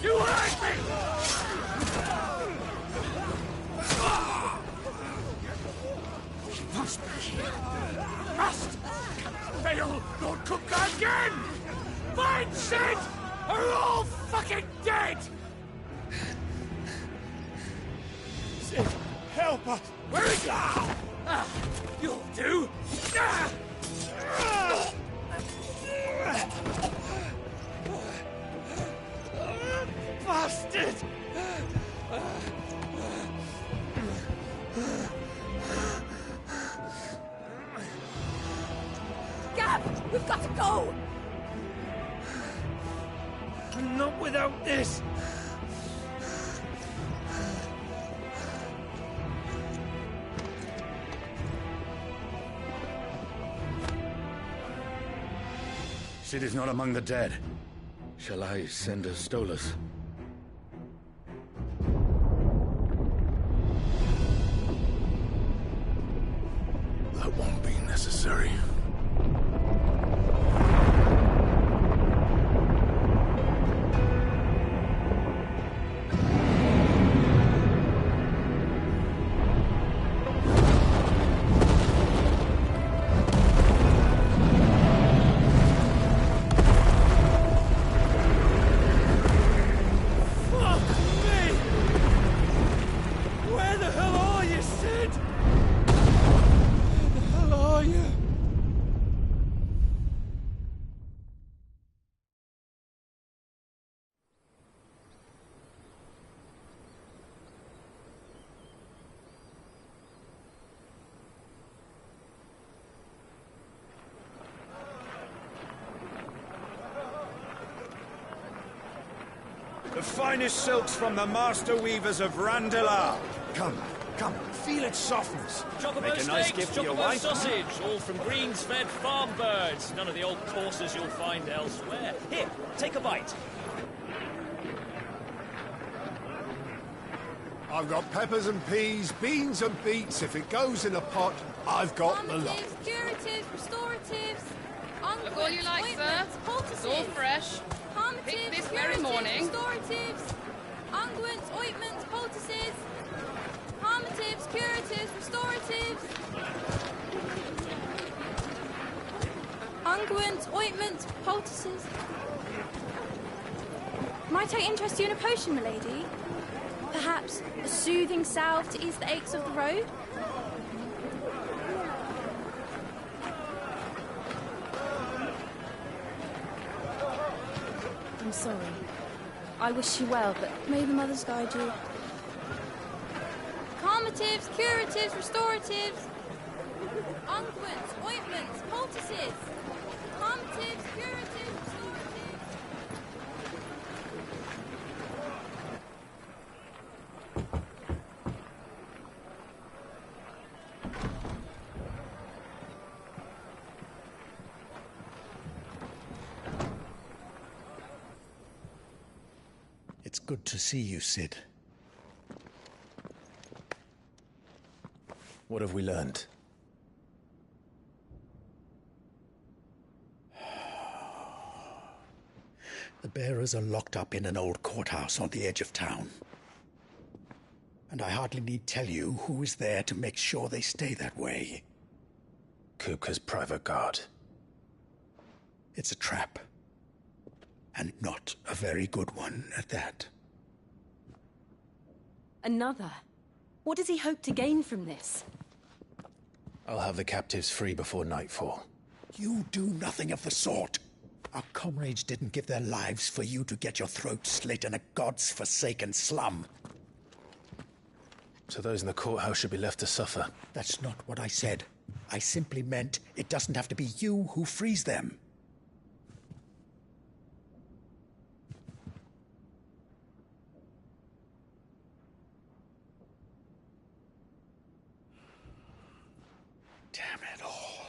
You hurt me! Must be here. Must! Can't fail Lord Cook again! Find Sid! Or we're all fucking dead! Sid, help us! Where is he? You'll do! Bastard! Gab! We've got to go! Not without this! Sid is not among the dead. Shall I send a Stolas? That won't be necessary. The finest silks from the master weavers of Randalar. Come, come, feel its softness. Chocobo steaks, chocobo sausage, all from greens-fed farm birds. None of the old courses you'll find elsewhere. Here, take a bite. I've got peppers and peas, beans and beets. If it goes in a pot, I've got the lot. Curatives, restoratives, Look all you like, sir. It's all fresh. Pick this very morning. Restoratives, unguents, ointments, poultices, harmatives, curatives, restoratives, unguents, ointments, poultices. Might I interest you in a potion, milady? Perhaps a soothing salve to ease the aches of the road? I'm sorry. I wish you well, but may the mothers guide you. Calmatives, curatives, restoratives, unguents, ointments, poultices, calmatives, curatives, restoratives. It's good to see you, Sid. What have we learned? The bearers are locked up in an old courthouse on the edge of town. And I hardly need tell you who is there to make sure they stay that way. Kupka's private guard. It's a trap. And not a very good one at that. Another? What does he hope to gain from this? I'll have the captives free before nightfall. You do nothing of the sort. Our comrades didn't give their lives for you to get your throat slit in a god's-forsaken slum. So those in the courthouse should be left to suffer. That's not what I said. I simply meant it doesn't have to be you who frees them. Damn it all.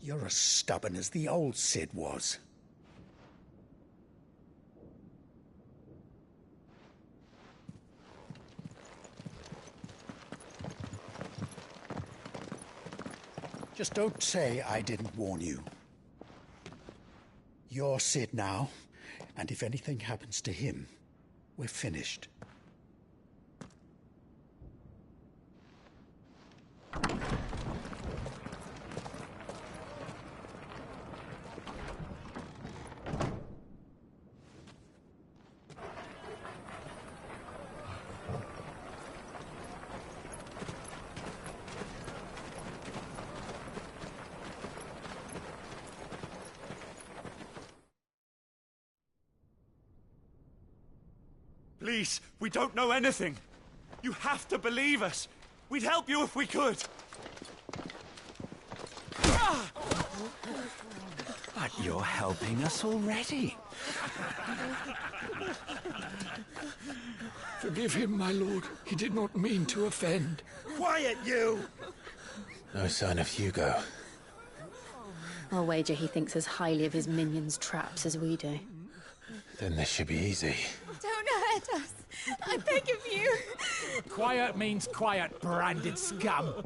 You're as stubborn as the old Sid was. Just don't say I didn't warn you. You're Sid now, And if anything happens to him, we're finished. Please, we don't know anything. You have to believe us. We'd help you if we could. But you're helping us already. Forgive him, my lord. He did not mean to offend. Quiet, you! No sign of Hugo. I'll wager he thinks as highly of his minions' traps as we do. Then this should be easy. Don't hurt us. I beg of you. Quiet means quiet, branded scum.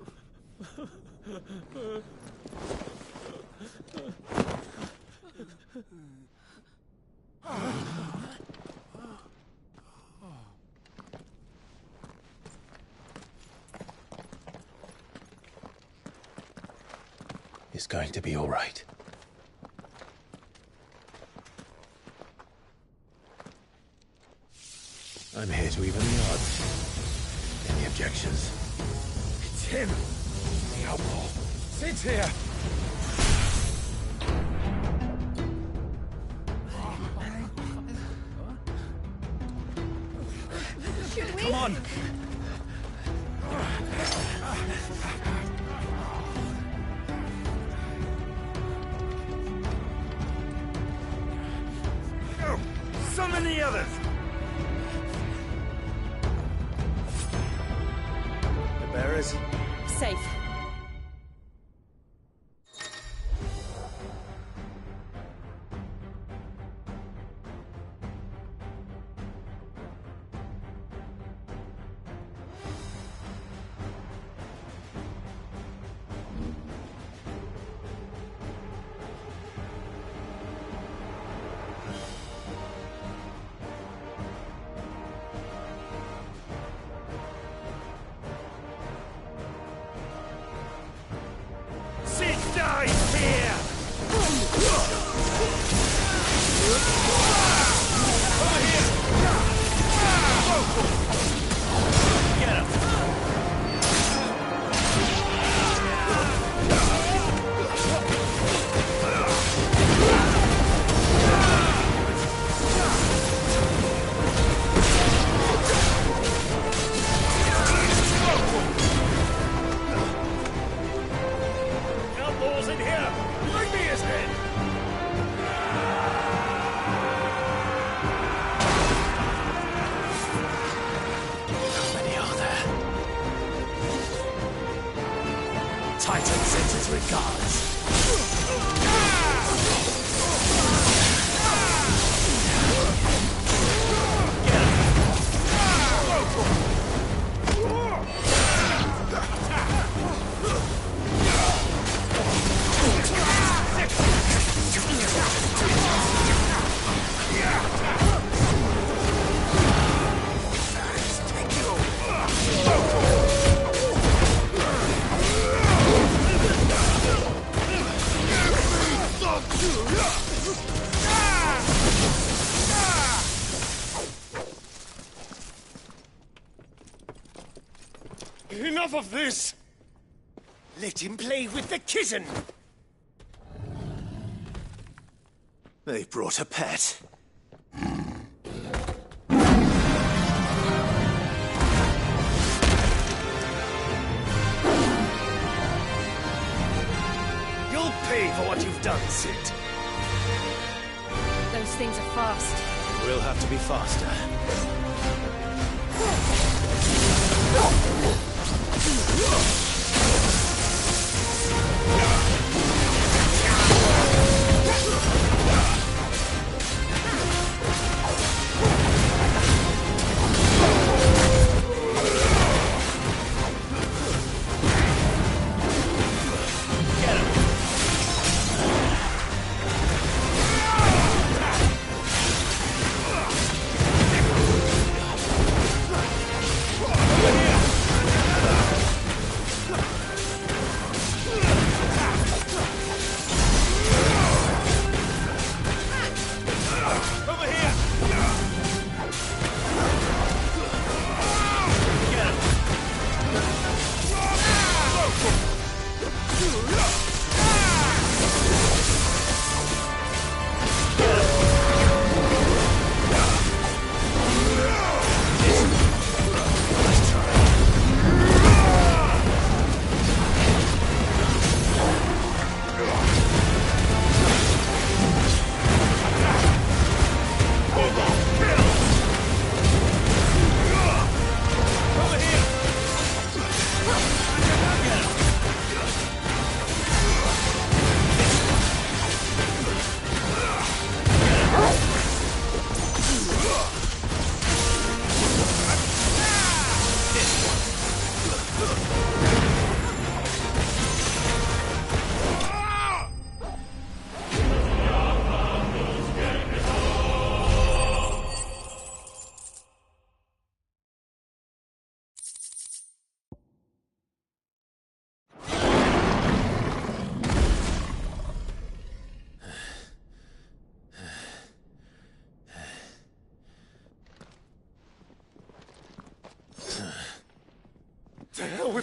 It's going to be all right. I'm here to even the odds. Any objections? It's him, the outlaw. Sit here. Should we? Come on. Go! Summon the others! The bearers? Safe. Dies here! Get him! Outlaws in here! Bring me his head! How many are there? Titan sends his regards. Enough of this! Let him play with the kitten! They brought a pet. You'll pay for what you've done, Sid. Those things are fast. We'll have to be faster.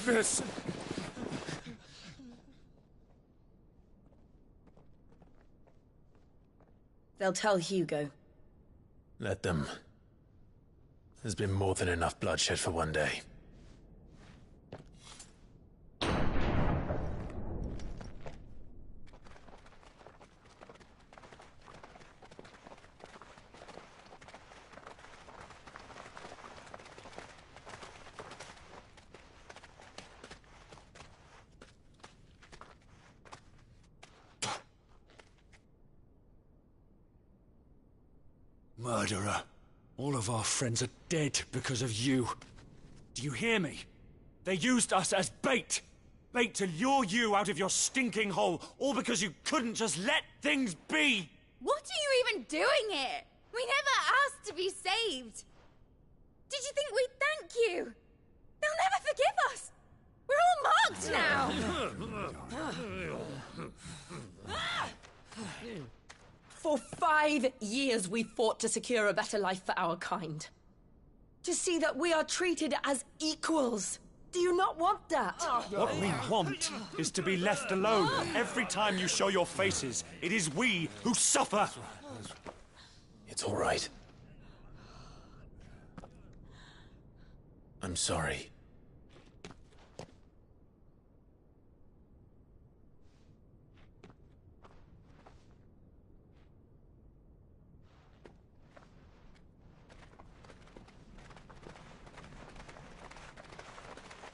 of this! They'll tell Hugo. Let them. There's been more than enough bloodshed for one day. Murderer. All of our friends are dead because of you. Do you hear me? They used us as bait. Bait to lure you out of your stinking hole, all because you couldn't just let things be. What are you even doing here? We never asked to be saved. Did you think we'd thank you? They'll never forgive us. We're all marked now. For 5 years we fought to secure a better life for our kind. To see that we are treated as equals. Do you not want that? What we want is to be left alone. Every time you show your faces, it is we who suffer. It's all right. I'm sorry.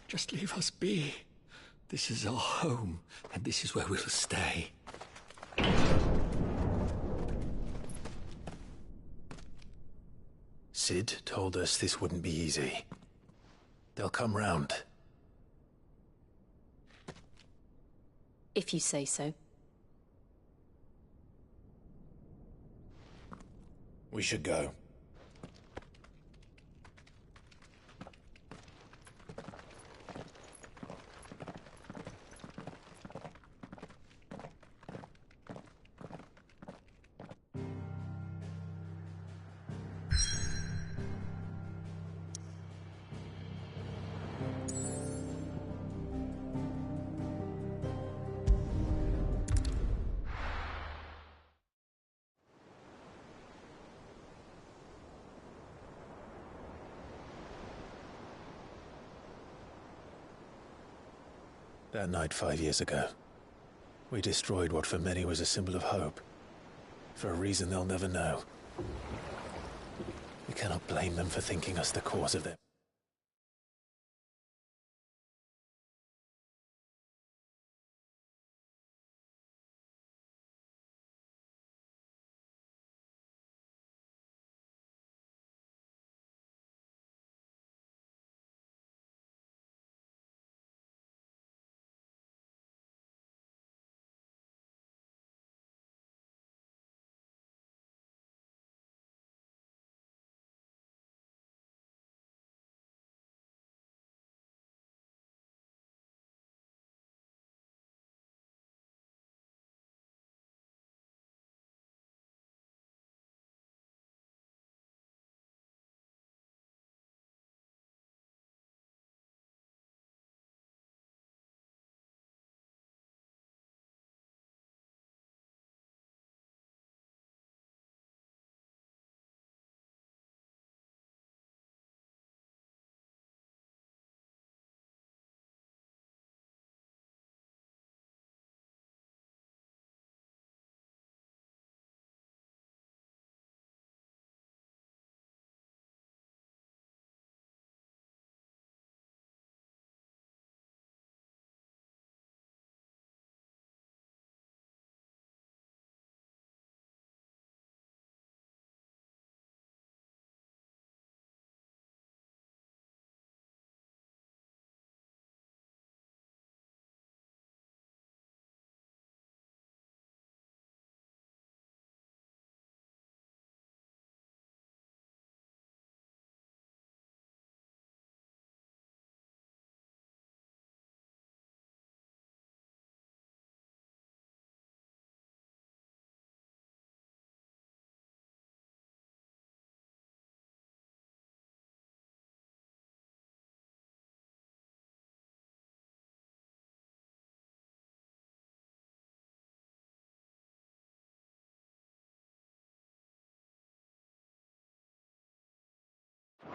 Just leave us be. This is our home, and this is where we'll stay. Sid told us this wouldn't be easy. They'll come round. If you say so. We should go. That night 5 years ago, we destroyed what for many was a symbol of hope. For a reason they'll never know. We cannot blame them for thinking us the cause of their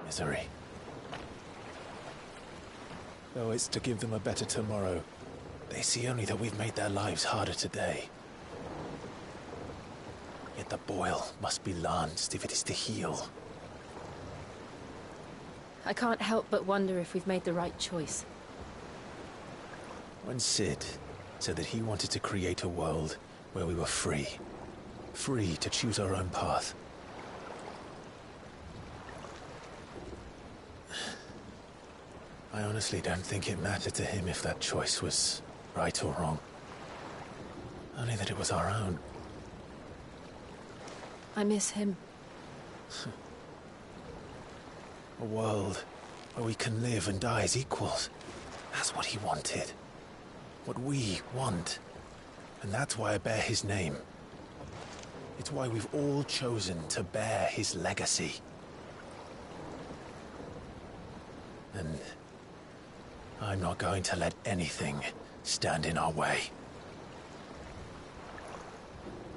misery. Though it's to give them a better tomorrow, they see only that we've made their lives harder today. Yet the boil must be lanced if it is to heal. I can't help but wonder if we've made the right choice. When Cid said that he wanted to create a world where we were free. Free to choose our own path. I honestly don't think it mattered to him if that choice was right or wrong. Only that it was our own. I miss him. A world where we can live and die as equals. That's what he wanted. What we want. And that's why I bear his name. It's why we've all chosen to bear his legacy. And I'm not going to let anything stand in our way.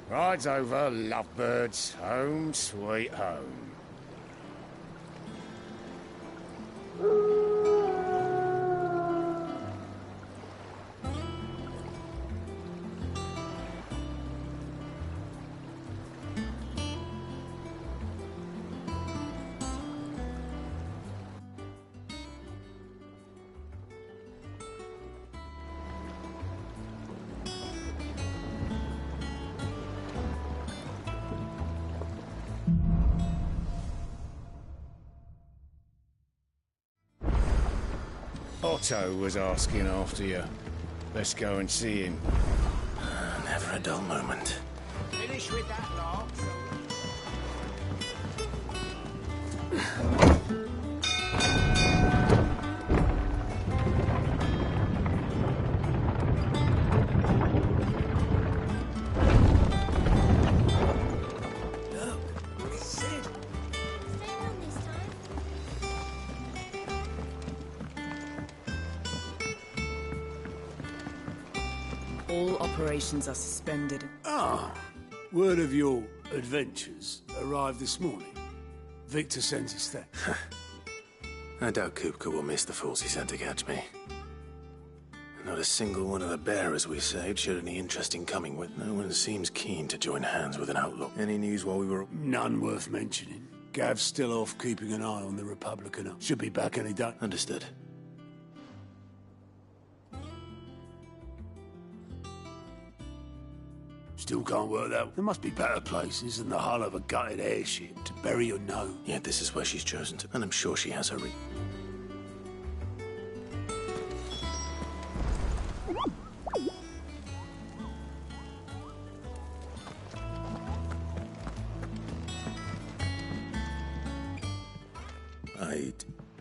Ride's over, lovebirds. Home sweet home. Otto was asking after you. Let's go and see him. Never a dull moment. Finish with that lot. All operations are suspended. Ah, word of your adventures arrived this morning. Victor sends his thanks. I doubt Kupka will miss the fools he sent to catch me. Not a single one of the bearers we saved showed any interest in coming with. No one seems keen to join hands with an outlaw. Any news while we were... None worth mentioning. Gav's still off keeping an eye on the Republican. Should be back any day. Understood. Still can't work that. There must be better places than the hull of a gutted airship to bury your nose. Yet this is where she's chosen to, and I'm sure she has her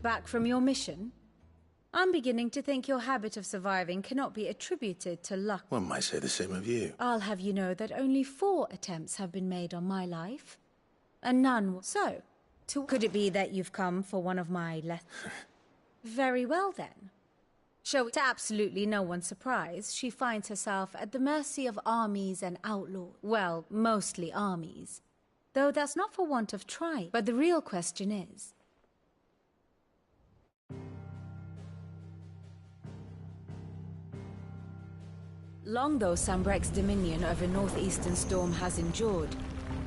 Back from your mission? I'm beginning to think your habit of surviving cannot be attributed to luck. One might say the same of you. I'll have you know that only 4 attempts have been made on my life, and none. So, could it be that you've come for one of my Very well then. To absolutely no one's surprise, she finds herself at the mercy of armies and outlaws. Well, mostly armies. Though that's not for want of trying. But the real question is... Long though Sambrek's dominion over northeastern Storm has endured,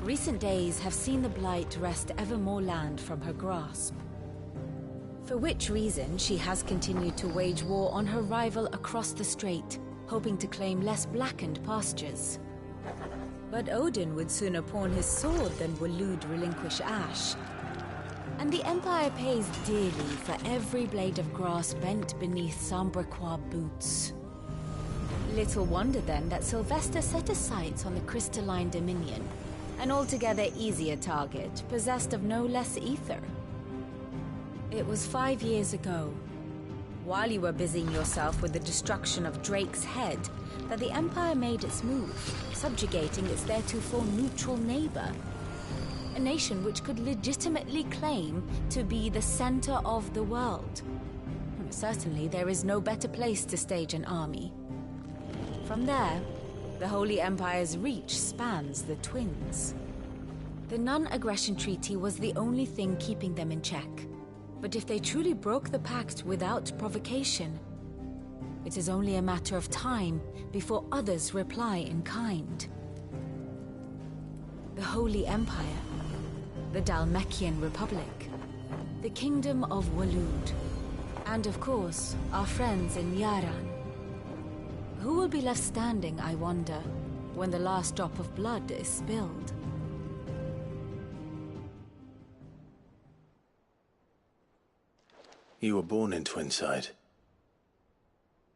recent days have seen the Blight wrest ever more land from her grasp. For which reason she has continued to wage war on her rival across the strait, hoping to claim less blackened pastures. But Odin would sooner pawn his sword than Waloed relinquish Ash. And the Empire pays dearly for every blade of grass bent beneath Sambrequois boots. Little wonder then that Sylvester set his sights on the Crystalline Dominion, an altogether easier target, possessed of no less ether. It was 5 years ago, while you were busying yourself with the destruction of Drake's Head, that the Empire made its move, subjugating its theretofore neutral neighbor. A nation which could legitimately claim to be the center of the world. Certainly there is no better place to stage an army. From there, the Holy Empire's reach spans the Twins. The Non-Aggression Treaty was the only thing keeping them in check, But if they truly broke the pact without provocation, it is only a matter of time before others reply in kind. The Holy Empire, the Dhalmekian Republic, the Kingdom of Waloed, and of course, our friends in Yaran. Who will be left standing, I wonder, when the last drop of blood is spilled? You were born in Twinside.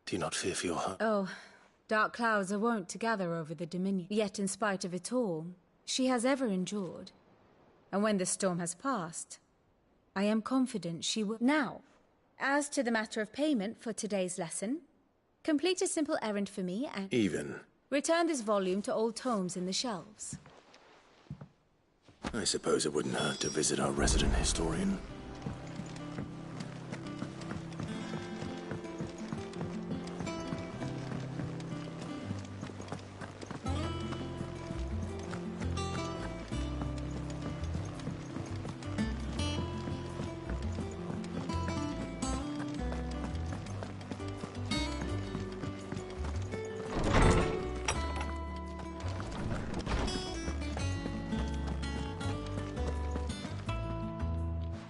Do you not fear for your heart? Oh, dark clouds are wont to gather over the Dominion. Yet in spite of it all, she has ever endured. And when the storm has passed, I am confident she will... Now, as to the matter of payment for today's lesson, complete a simple errand for me and... Even. Return this volume to old tomes in the shelves. I suppose it wouldn't hurt to visit our resident historian.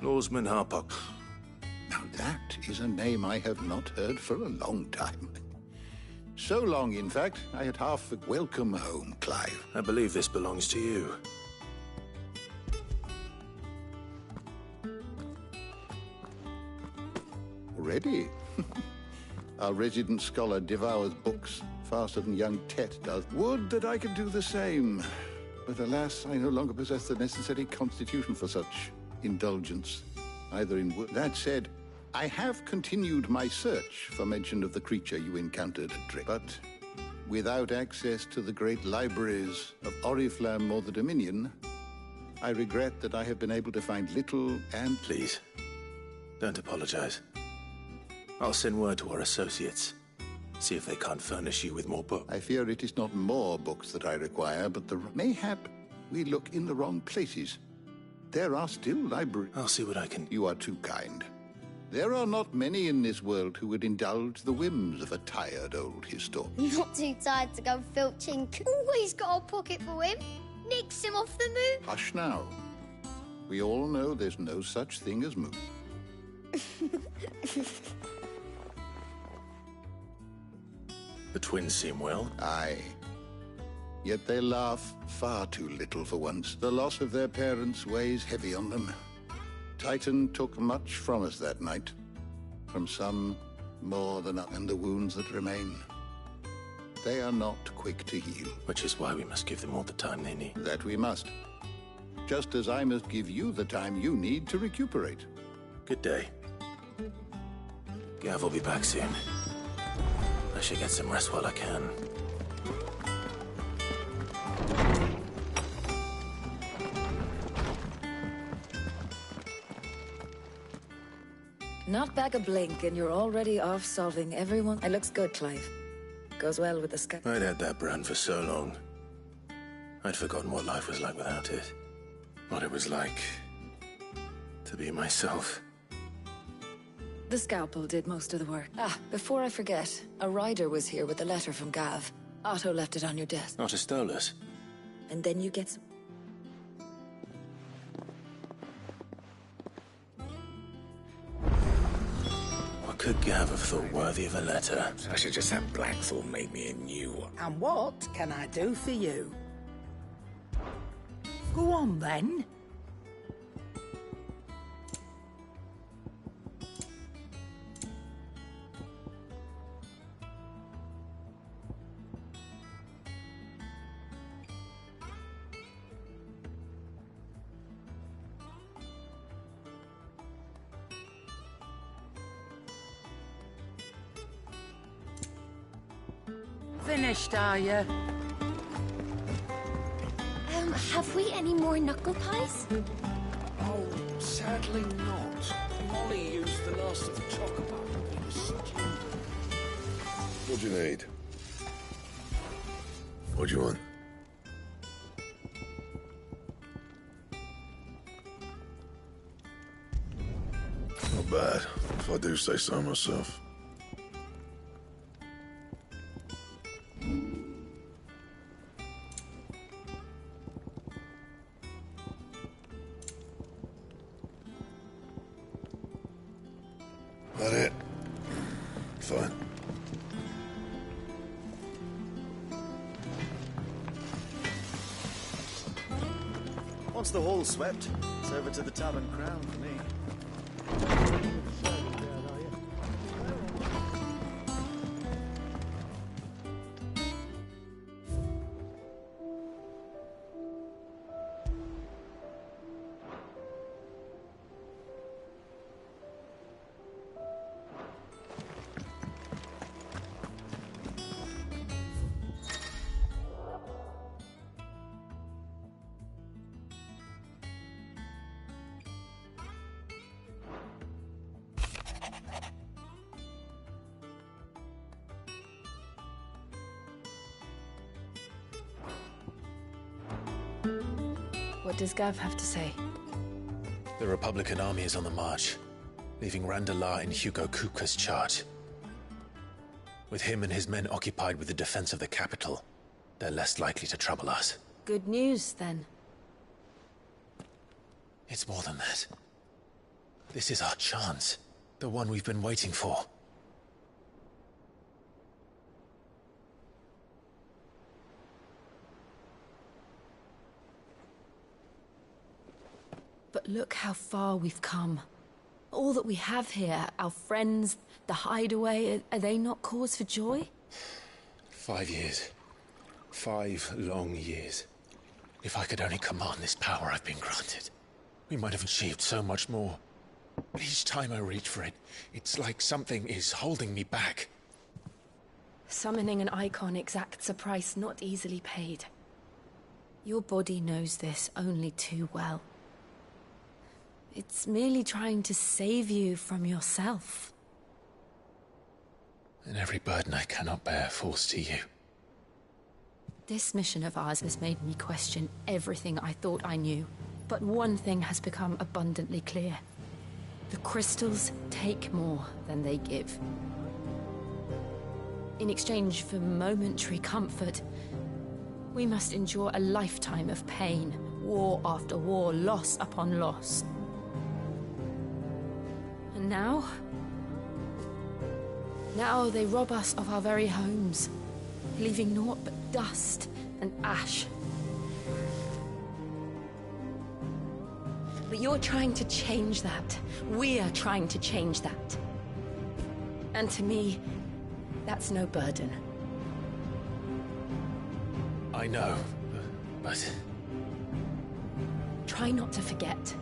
Lawsman Harpock. Now that is a name I have not heard for a long time. So long, in fact, I had half a welcome home, Clive. I believe this belongs to you. Already? Our resident scholar devours books faster than young Tet does. Would that I could do the same. But alas, I no longer possess the necessary constitution for such indulgence, either in word. That said, I have continued my search for mention of the creature you encountered at Drake, but without access to the great libraries of Oriflamme or the Dominion, I regret that I have been able to find little and... Please, don't apologize. I'll send word to our associates, see if they can't furnish you with more books. I fear it is not more books that I require, but mayhap we look in the wrong places. There are still libraries. I'll see what I can... You are too kind. There are not many in this world who would indulge the whims of a tired old historian. Not too tired to go filching. Always got a pocket for him. Nicks him off the moon. Hush now. We all know there's no such thing as moon. The twins seem well. Aye. Yet they laugh far too little for once. The loss of their parents weighs heavy on them. Titan took much from us that night. From some more than us, and the wounds that remain. They are not quick to heal. Which is why we must give them all the time they need. That we must. Just as I must give you the time you need to recuperate. Good day. Gav will be back soon. I should get some rest while I can. Not back a blink and you're already off solving everyone. It looks good, Clive. Goes well with the sky. I'd had that brand for so long. I'd forgotten what life was like without it. What it was like to be myself. The scalpel did most of the work. Ah, before I forget, a rider was here with a letter from Gav. Otto left it on your desk. Otto stole us. And then you get some... What could Gav have thought worthy of a letter? I should just have Blackthorn make me a new one. And what can I do for you? Go on, then. Finished, are you? Have we any more knuckle pies? Oh, sadly not. Molly used the last of the chocobo. What do you need? What do you want? Not bad, if I do say so myself. That it? Fine. Once the hall's swept, it's over to the Tavern Crown for me. What does Gav have to say? The Republican army is on the march, leaving Randalar in Hugo Kupka's charge. With him and his men occupied with the defense of the capital, they're less likely to trouble us. Good news, then. It's more than that. This is our chance. The one we've been waiting for. But look how far we've come. All that we have here, our friends, the hideaway, are they not cause for joy? 5 years. 5 long years. If I could only command this power I've been granted, we might have achieved so much more. But each time I reach for it, it's like something is holding me back. Summoning an icon exacts a price not easily paid. Your body knows this only too well. It's merely trying to save you from yourself. And every burden I cannot bear falls to you. This mission of ours has made me question everything I thought I knew. But one thing has become abundantly clear. The crystals take more than they give. In exchange for momentary comfort, we must endure a lifetime of pain, war after war, loss upon loss. And now they rob us of our very homes, leaving naught but dust and ash. But you're trying to change that. We're trying to change that. And to me, that's no burden. I know, but... Try not to forget.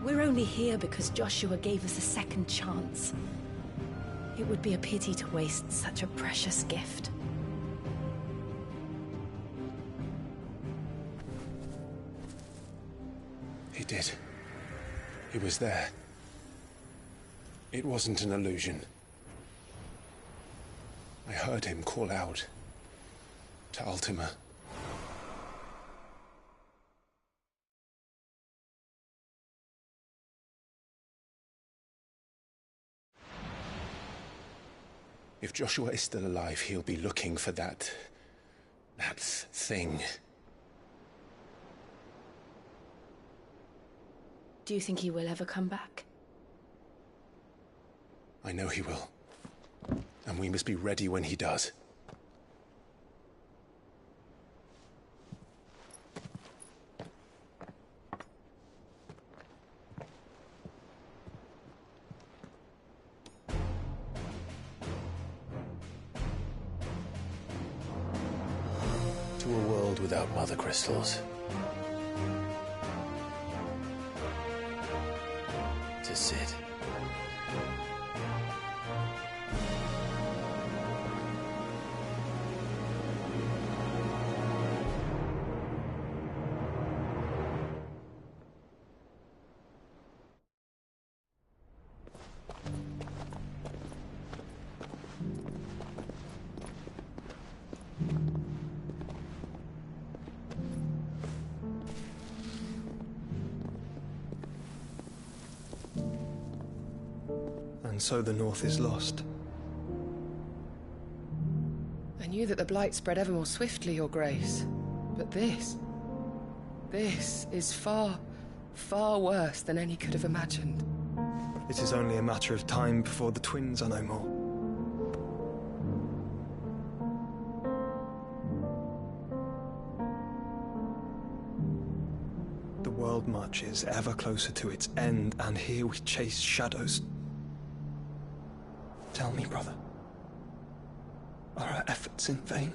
We're only here because Joshua gave us a second chance. It would be a pity to waste such a precious gift. He did. He was there. It wasn't an illusion. I heard him call out to Ultima. If Joshua is still alive, he'll be looking for that thing. Do you think he will ever come back? I know he will. And we must be ready when he does. To a world without mother crystals. To Cid. And so the North is lost. I knew that the Blight spread ever more swiftly, Your Grace. But this is far, far worse than any could have imagined. It is only a matter of time before the twins are no more. The world marches ever closer to its end, and here we chase shadows. Tell me, brother, are our efforts in vain?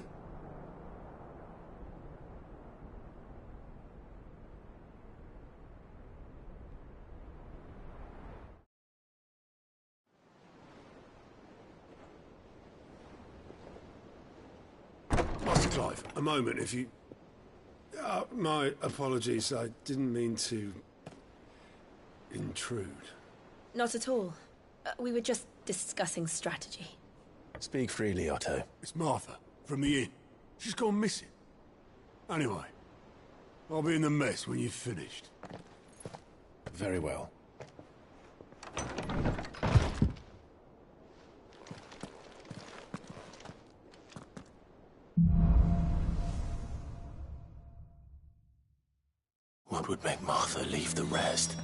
Master Clive, a moment, if you... my apologies, I didn't mean to... intrude. Not at all. We were just discussing strategy. Speak freely, Otto. It's Martha, from the inn. She's gone missing. Anyway, I'll be in the mess when you've finished. Very well. What would make Martha leave the rest?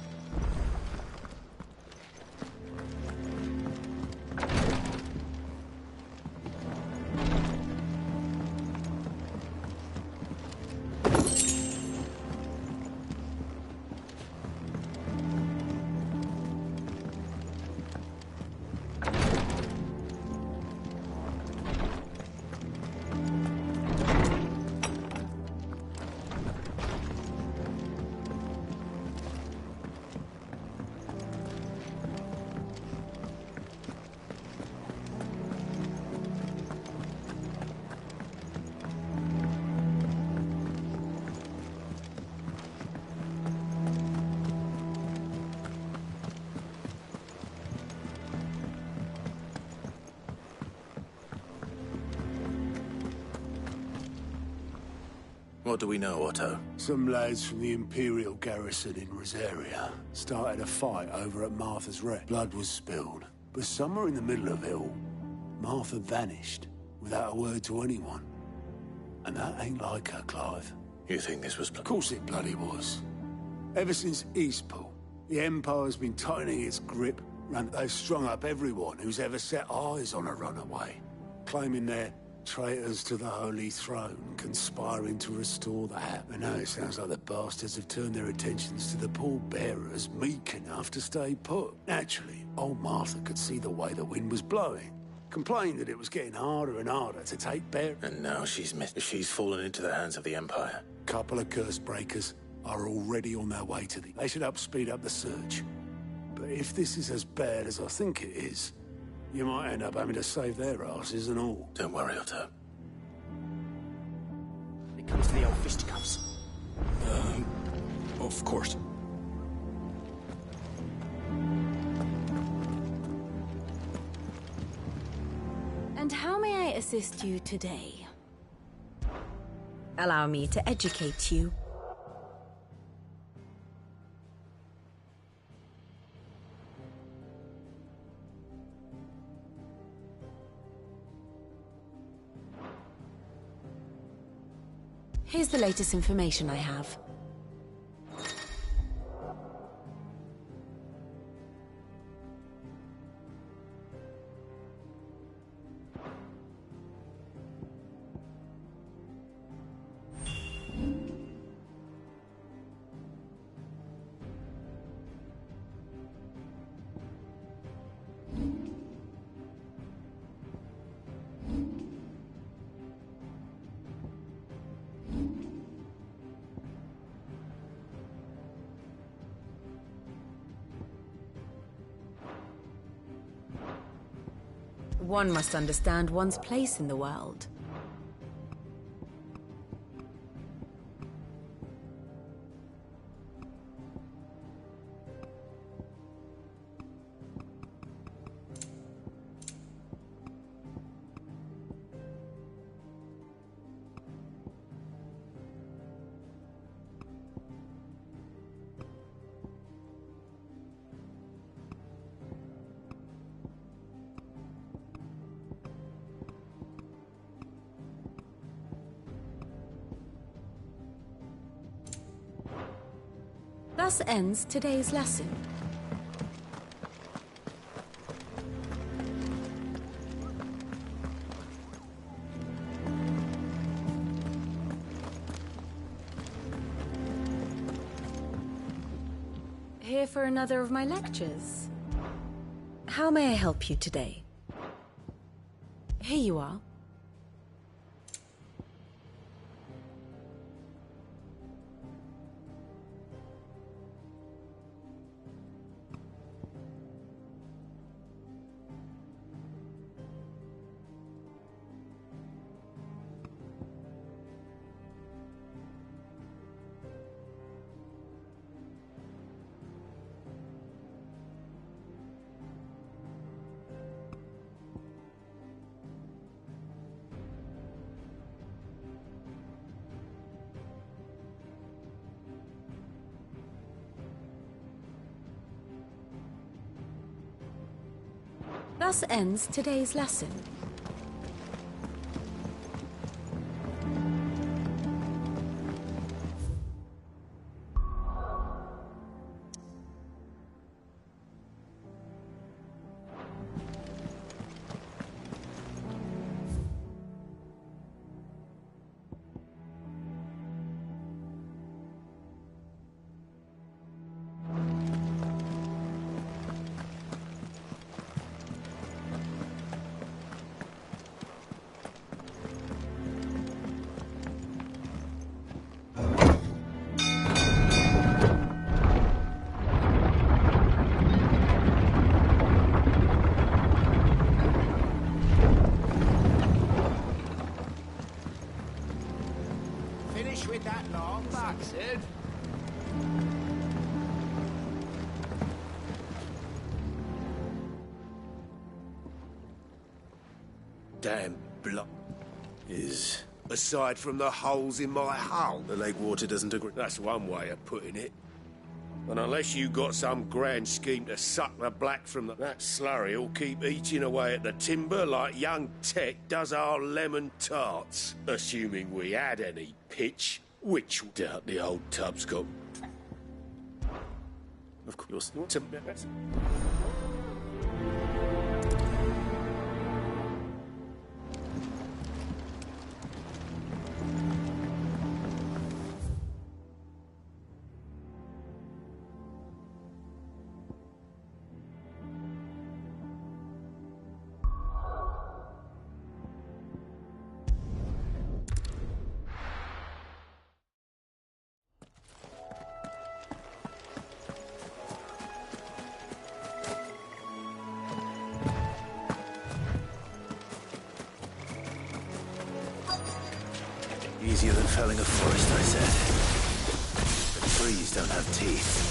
What do we know, Otto? Some lads from the Imperial garrison in Rosaria started a fight over at Martha's wreck. Blood was spilled, but somewhere in the middle of it all, Martha vanished without a word to anyone. And that ain't like her, Clive. You think this was... Of course it bloody was. Ever since Eastpool, the Empire's been tightening its grip, and they've strung up everyone who's ever set eyes on a runaway, claiming they're traitors to the Holy Throne, conspiring to restore that. And now it sounds like the bastards have turned their attentions to the pallbearers meek enough to stay put. Naturally, old Martha could see the way the wind was blowing, complained that it was getting harder and harder to take bear. And now she's fallen into the hands of the Empire. Couple of curse breakers are already on their way to the... They should help speed up the search. But if this is as bad as I think it is, you might end up having to save their asses and all. Don't worry, Otto. It comes to the old fisticuffs. Of course. And how may I assist you today? Allow me to educate you. Here's the latest information I have. One must understand one's place in the world. Thus ends today's lesson. Here for another of my lectures. How may I help you today? Here you are. Thus ends today's lesson. With that long bastard. Damn block. Is... Aside from the holes in my hull. The lake water doesn't agree. That's one way of putting it. And unless you got some grand scheme to suck the black from that slurry will keep eating away at the timber like young Tech does our lemon tarts. Assuming we had any pitch, which doubt the old tub's got. Of course. Easier than felling a forest, I said. But trees don't have teeth.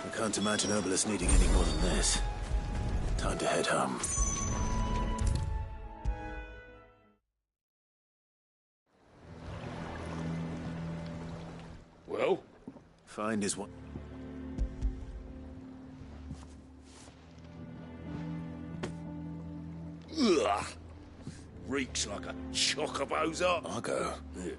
I can't imagine Obolus needing any more than this. Time to head home. Well? Find is what... Ugh! Reeks like a chocobo's up. I'll go. Yeah.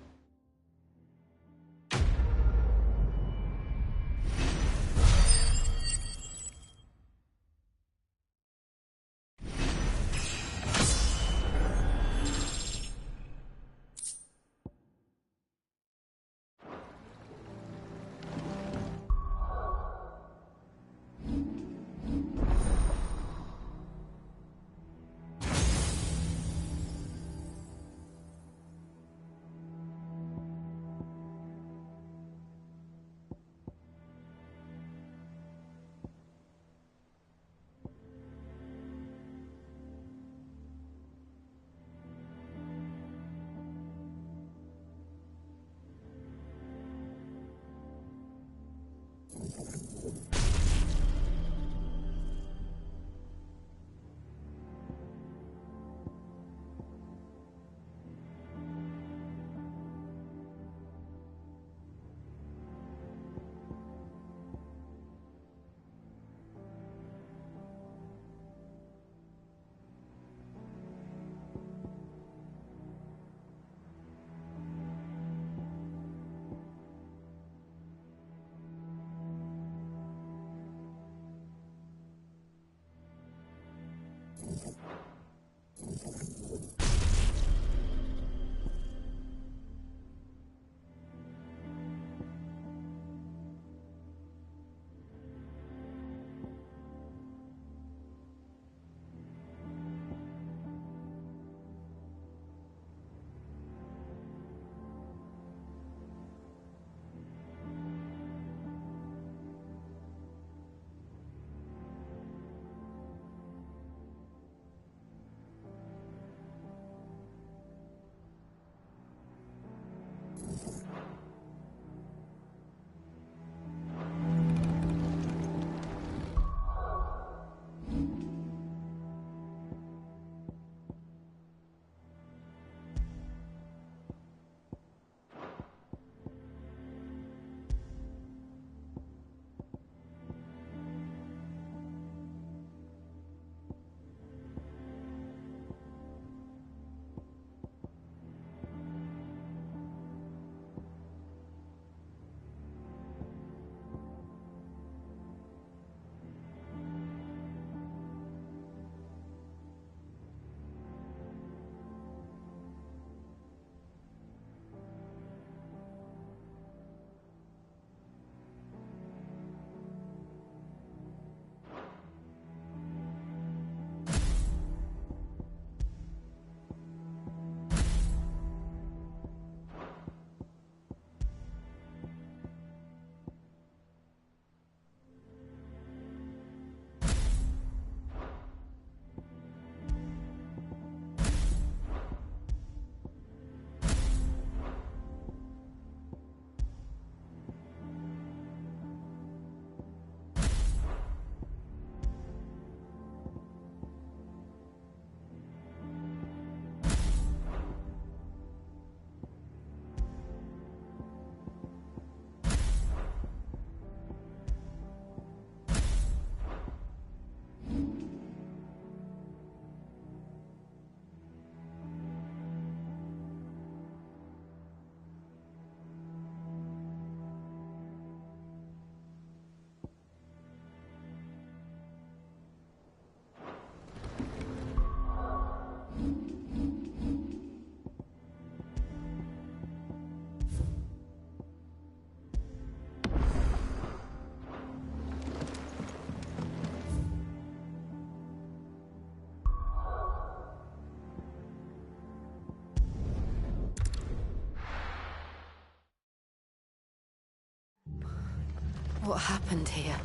What happened here?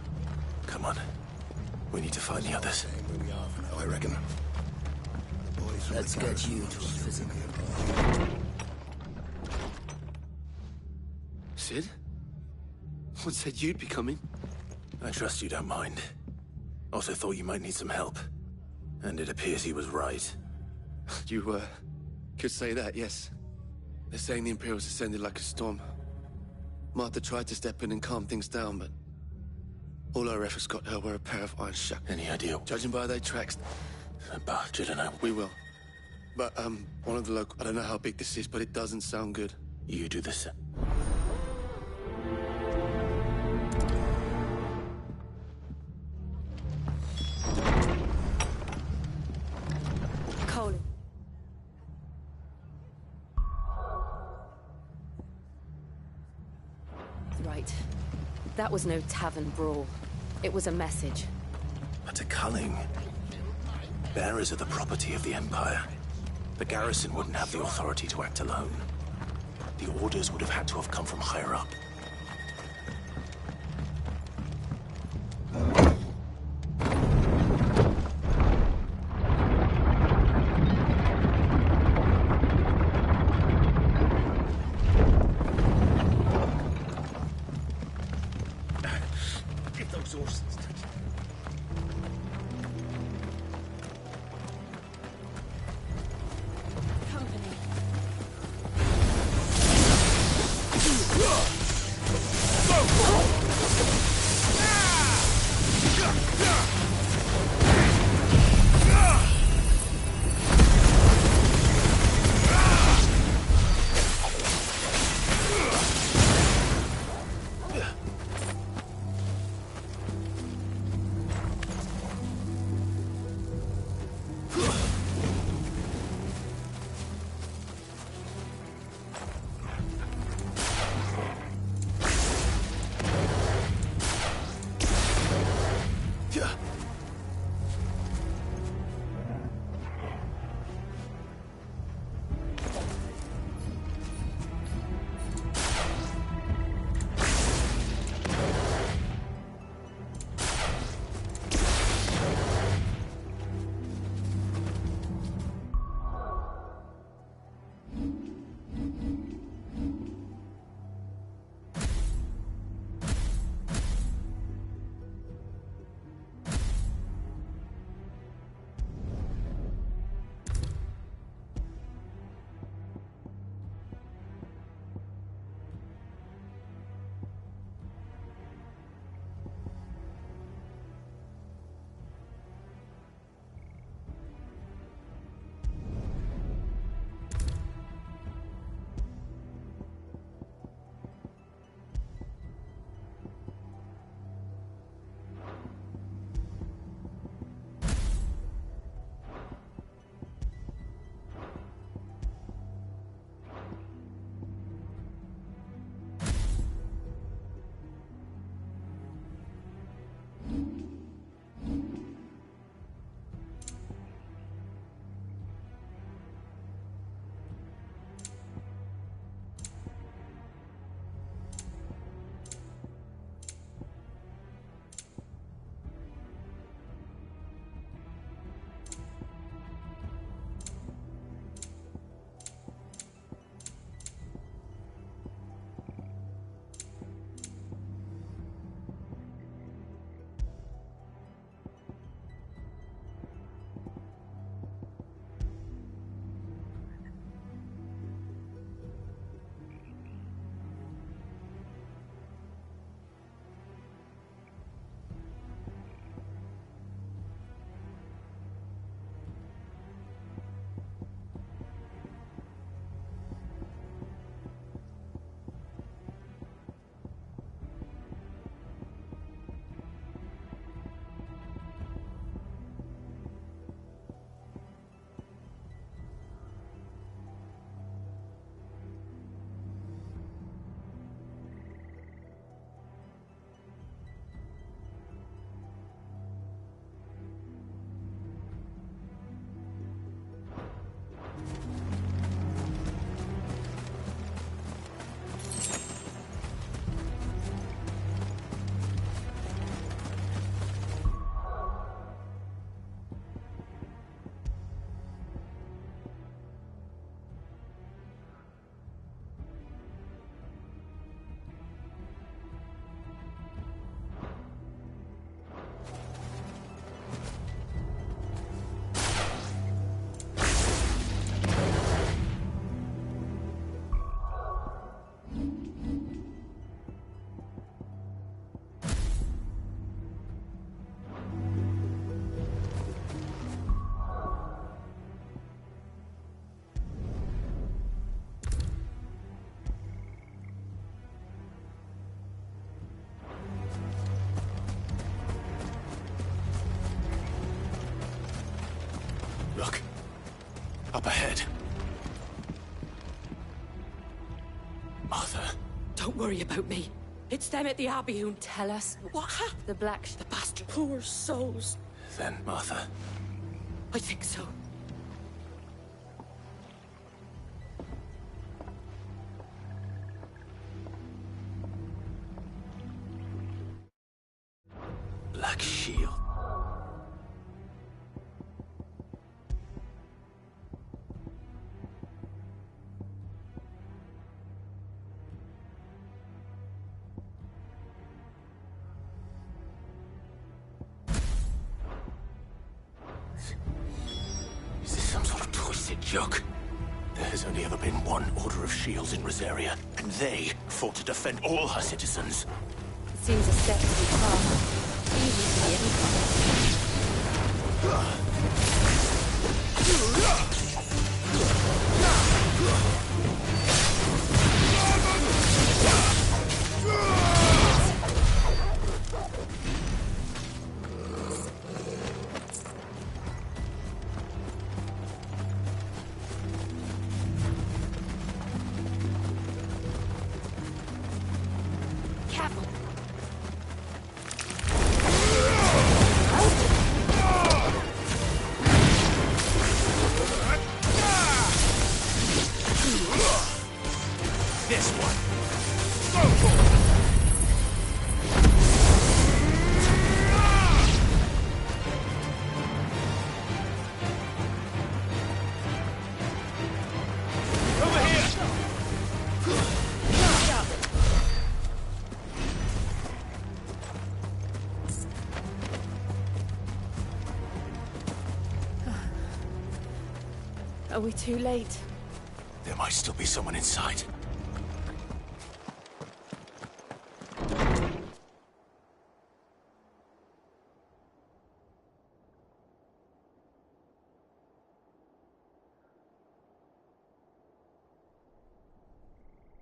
Come on. We need to find the others. I reckon. Let's get you to a physical. Sid? What said you'd be coming? I trust you don't mind. Also thought you might need some help. And it appears he was right. You, could say that, yes. They're saying the Imperials ascended like a storm. Martha tried to step in and calm things down, but all our efforts got her were a pair of iron shackles. Any idea? Judging by their tracks... But, I don't know. We will. But, one of the local... I don't know how big this is, but it doesn't sound good. You do the same. Colin. Right. That was no tavern brawl. It was a message. But a culling. Bearers are the property of the Empire. The garrison wouldn't have the authority to act alone. The orders would have had to have come from higher up. Get those horses. Up ahead. Martha. Don't worry about me. It's them at the Abbey who Tell us what happened. the black... The bastard. Poor souls. Then, Martha. I think so. Black Shield. Is this some sort of twisted joke? There has only ever been one Order of Shields in Rosaria, and they fought to defend all her citizens. It seems a step too far. Easy to be any Careful. This one. Over here. Are we too late? There might still be someone inside.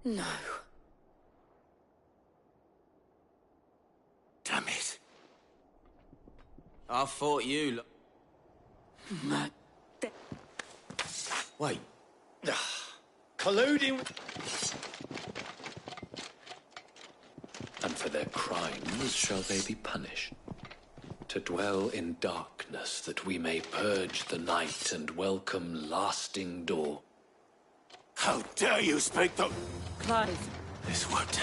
No. Damn it. I fought you. Wait. Colluding with... And for their crimes shall they be punished. To dwell in darkness, that we may purge the night and welcome lasting dawn. How dare you speak the... Clive. This won't...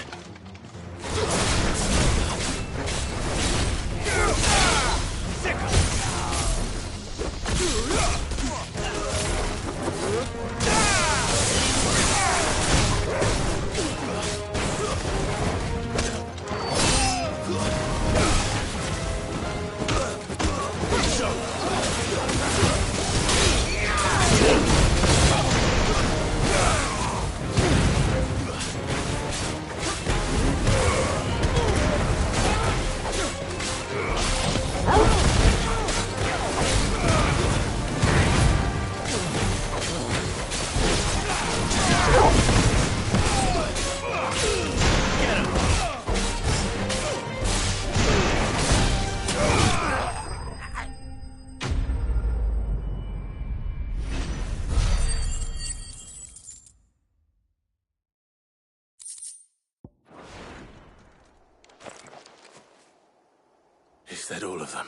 Is that all of them?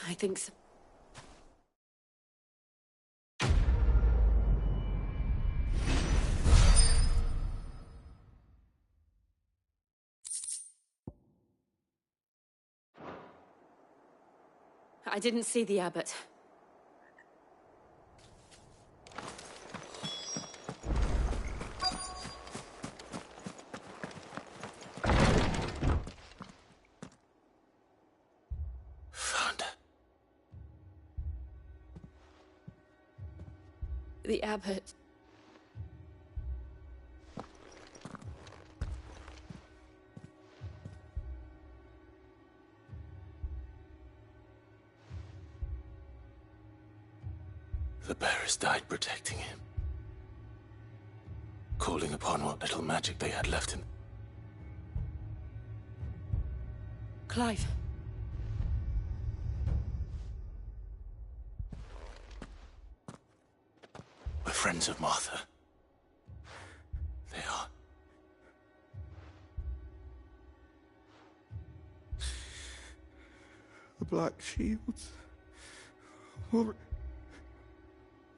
I think so. I didn't see the abbot. The abbot. The bearers died protecting him. Calling upon what little magic they had left him. Clive. friends of Martha. They are. The Black Shields. Or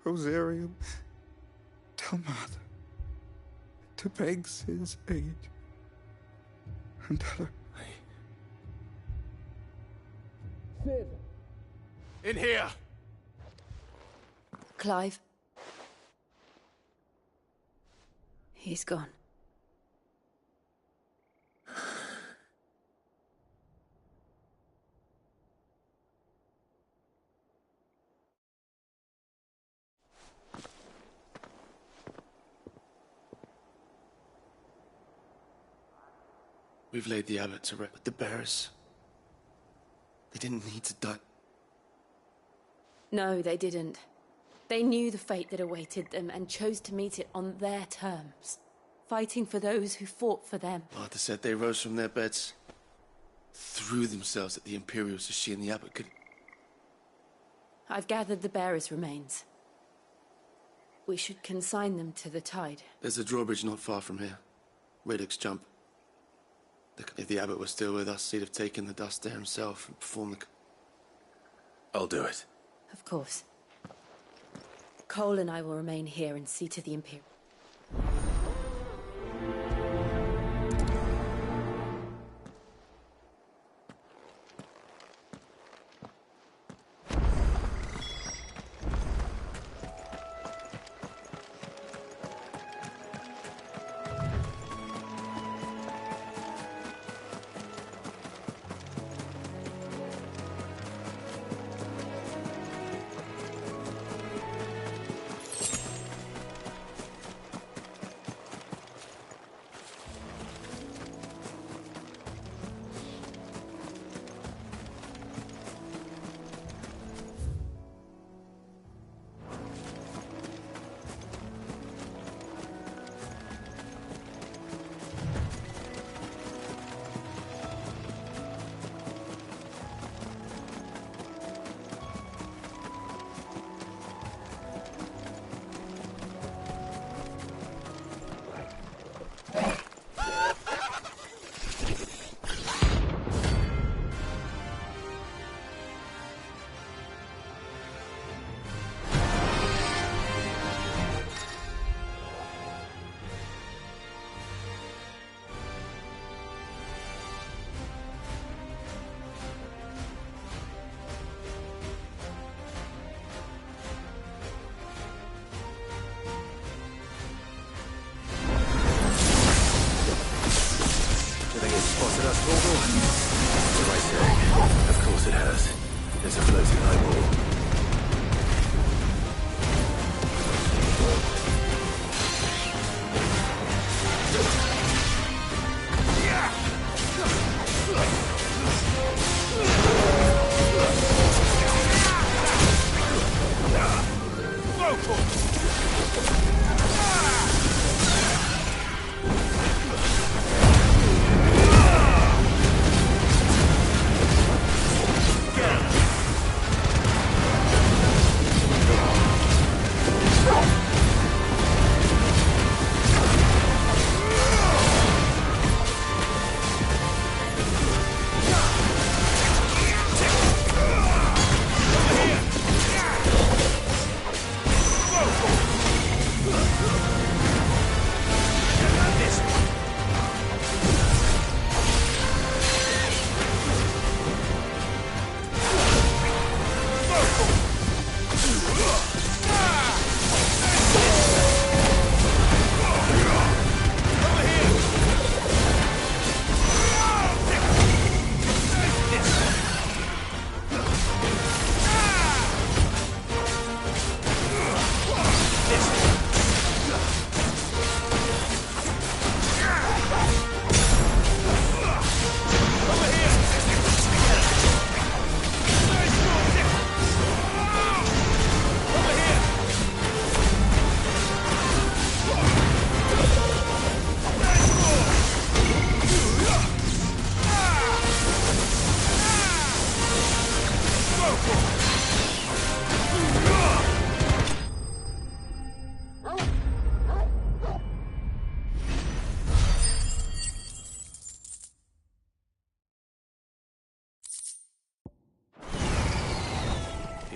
Rosarium. Tell Martha to beg his aid. And tell her. Sid! In here! Clive. He's gone. We've laid the abbot to rest, but the bearers, they didn't need to die. No, they didn't. They knew the fate that awaited them and chose to meet it on their terms, fighting for those who fought for them. Martha said they rose from their beds, threw themselves at the Imperials so she and the abbot could... I've gathered the bearers' remains. We should consign them to the tide. There's a drawbridge not far from here. Radix Jump. If the abbot was still with us, he'd have taken the dust there himself and performed the... I'll do it. Of course. Cole and I will remain here and see to the Imperial.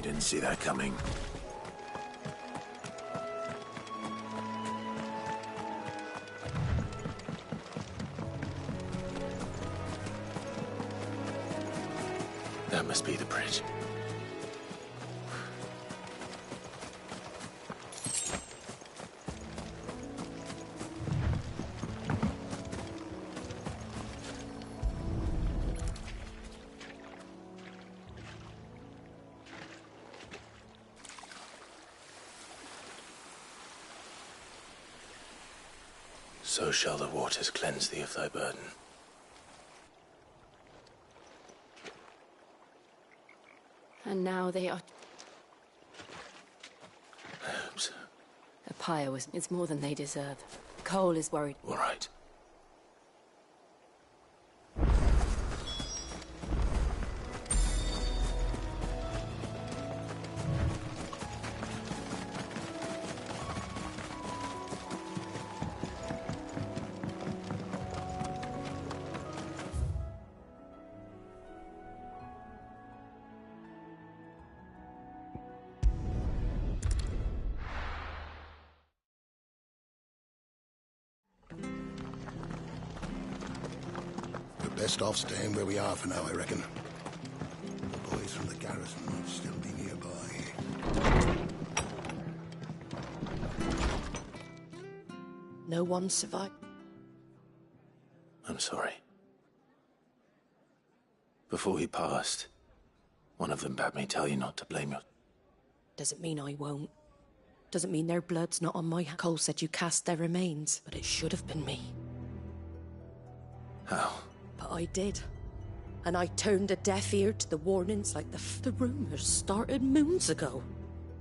didn't see that coming. That must be the bridge. So shall the waters cleanse thee of thy burden. And now they are... I hope so. Apaya was... It's more than they deserve. Cole is worried. All right. Best off staying where we are for now, I reckon. The boys from the garrison might still be nearby. No one survived. I'm sorry. Before he passed, one of them bade me tell you not to blame your... Doesn't mean I won't. Doesn't mean their blood's not on my hands. Cole said you cast their remains, but it should have been me. How? But I did. And I turned a deaf ear to the warnings like the rumors started moons ago.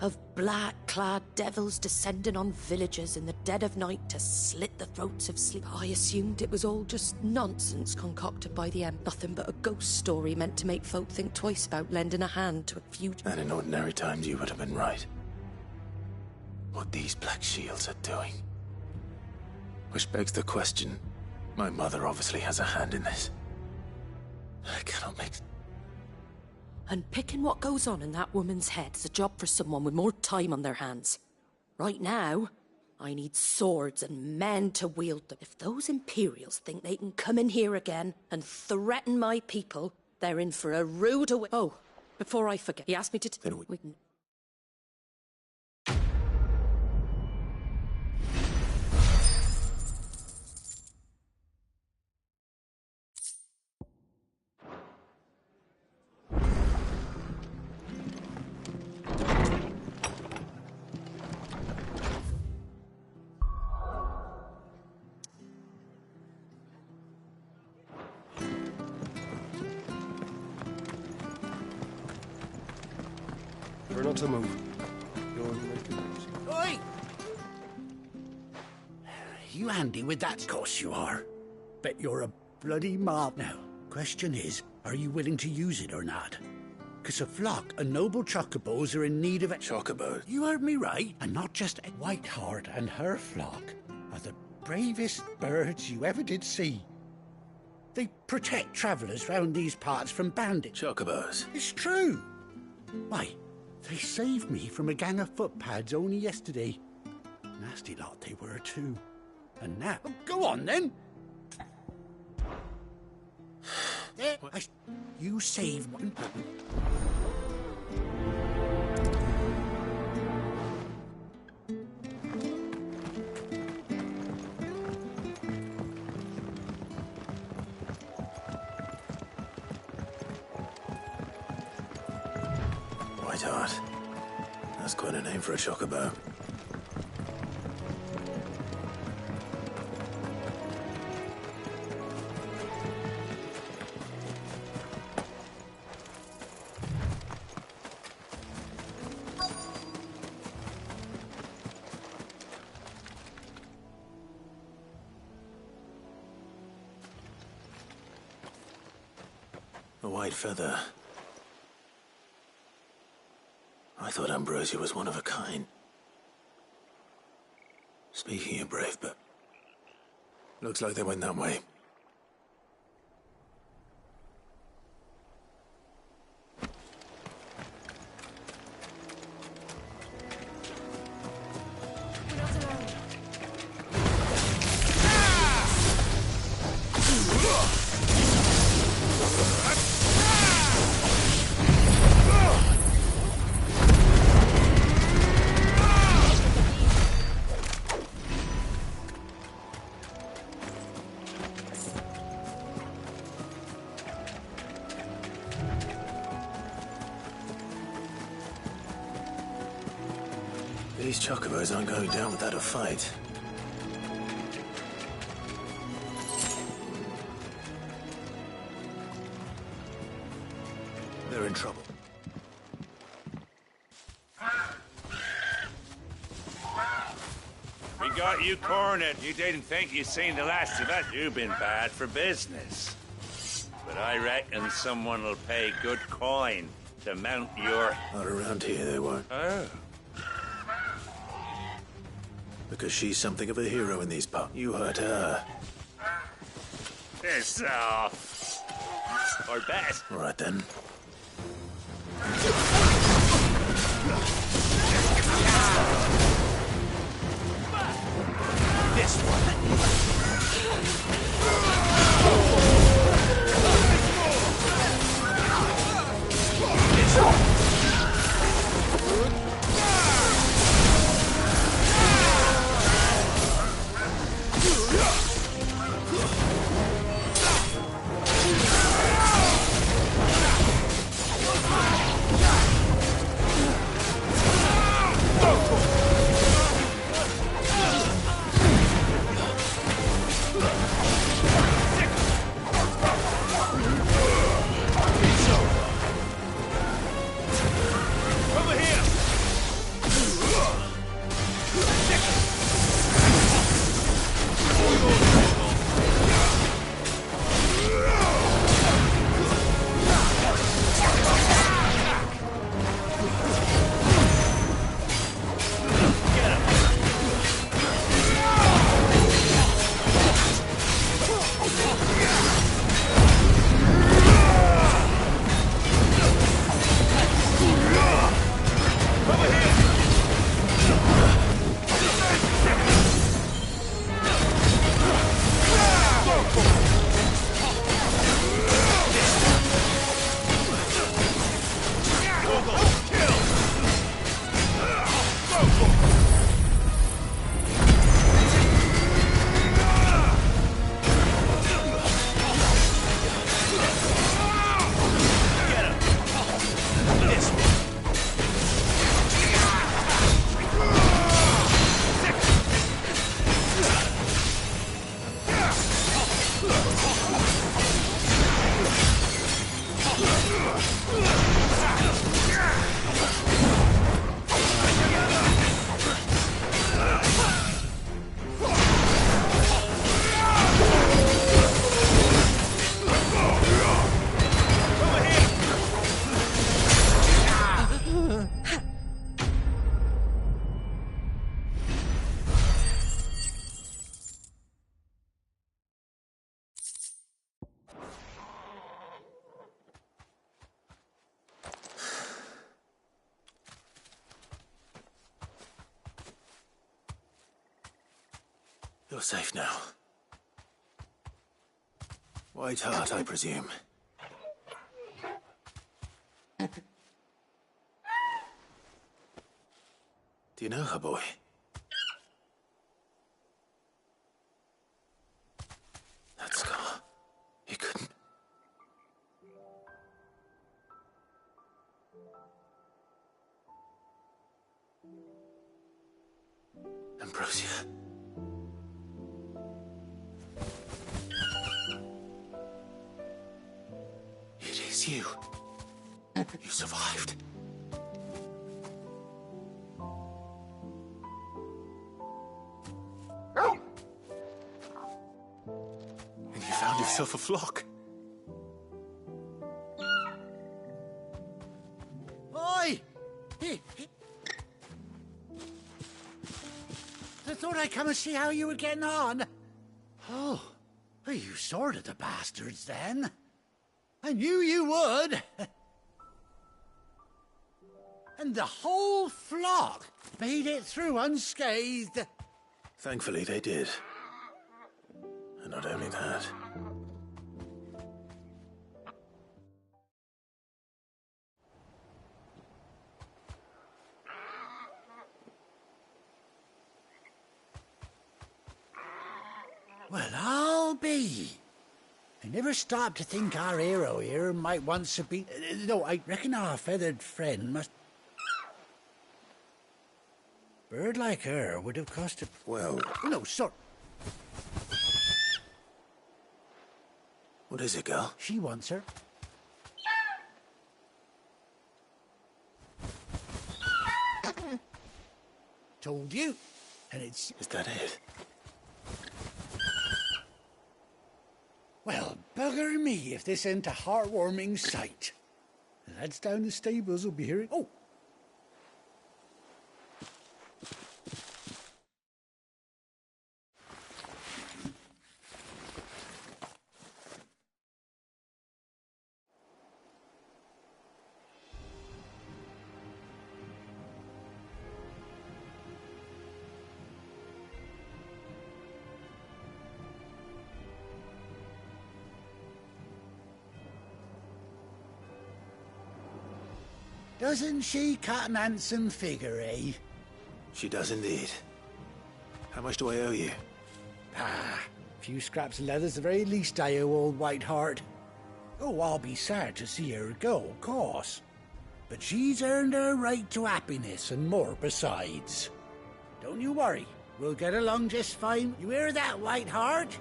Of black-clad devils descending on villages in the dead of night to slit the throats of sleep. I assumed it was all just nonsense concocted by the nothing but a ghost story meant to make folk think twice about lending a hand to a few... And in ordinary times you would have been right. What these Black Shields are doing. Which begs the question, my mother obviously has a hand in this. I cannot make... And picking what goes on in that woman's head is a job for someone with more time on their hands. Right now, I need swords and men to wield them. If those Imperials think they can come in here again and threaten my people, they're in for a rude away... Oh, before I forget, he asked me to... Then we... We're not to move. You're making... Oi! You handy with that? Of course you are. Bet you're a bloody mob. Now, question is, are you willing to use it or not? Because a flock of noble chocobos are in need of a... Chocobos? You heard me right. And not just a Whiteheart and her flock are the bravest birds you ever did see. They protect travellers round these parts from bandits. Chocobos? It's true. Why, they saved me from a gang of footpads only yesterday. Nasty lot they were, too. And now... Oh, go on, then! There, you saved one. Whiteheart. That's quite a name for a chocobo. A white feather. I thought Ambrosia was one of a kind. Speaking of brave, but looks like they went that way. These chocobos aren't going down without a fight. They're in trouble. We got you cornered. You didn't think you'd seen the last of us. You've been bad for business. But I reckon someone will pay good coin to mount your... Not around here, they won't. Oh. Because she's something of a hero in these parts. You hurt her. Piss off. Or bet. All right, then. This one. You're safe now. White Hart, I presume. Do you know her, boy? That scar. He couldn't... Ambrosia. It is you. You survived. And you found yourself a flock. Oi! I thought I'd come and see how you were getting on. Oh, well, you sorted the bastards then. I knew you would. And the whole flock made it through unscathed. Thankfully, they did. And not only that... Well, I'll be. I never stopped to think our hero here might once have been... No, I reckon our feathered friend must... Bird like her would have cost a... Well... Oh, no, sir. What is it, girl? She wants her. Told you. And it's... Is that it? Well, bugger me if this ain't a heartwarming sight. The lads down the stables will be hearing... Oh! Doesn't she cut an handsome figure, eh? She does indeed. How much do I owe you? Ah, a few scraps of leather's the very least I owe old Whiteheart. Oh, I'll be sad to see her go, of course. But she's earned her right to happiness and more besides. Don't you worry, we'll get along just fine. You hear that, Whiteheart?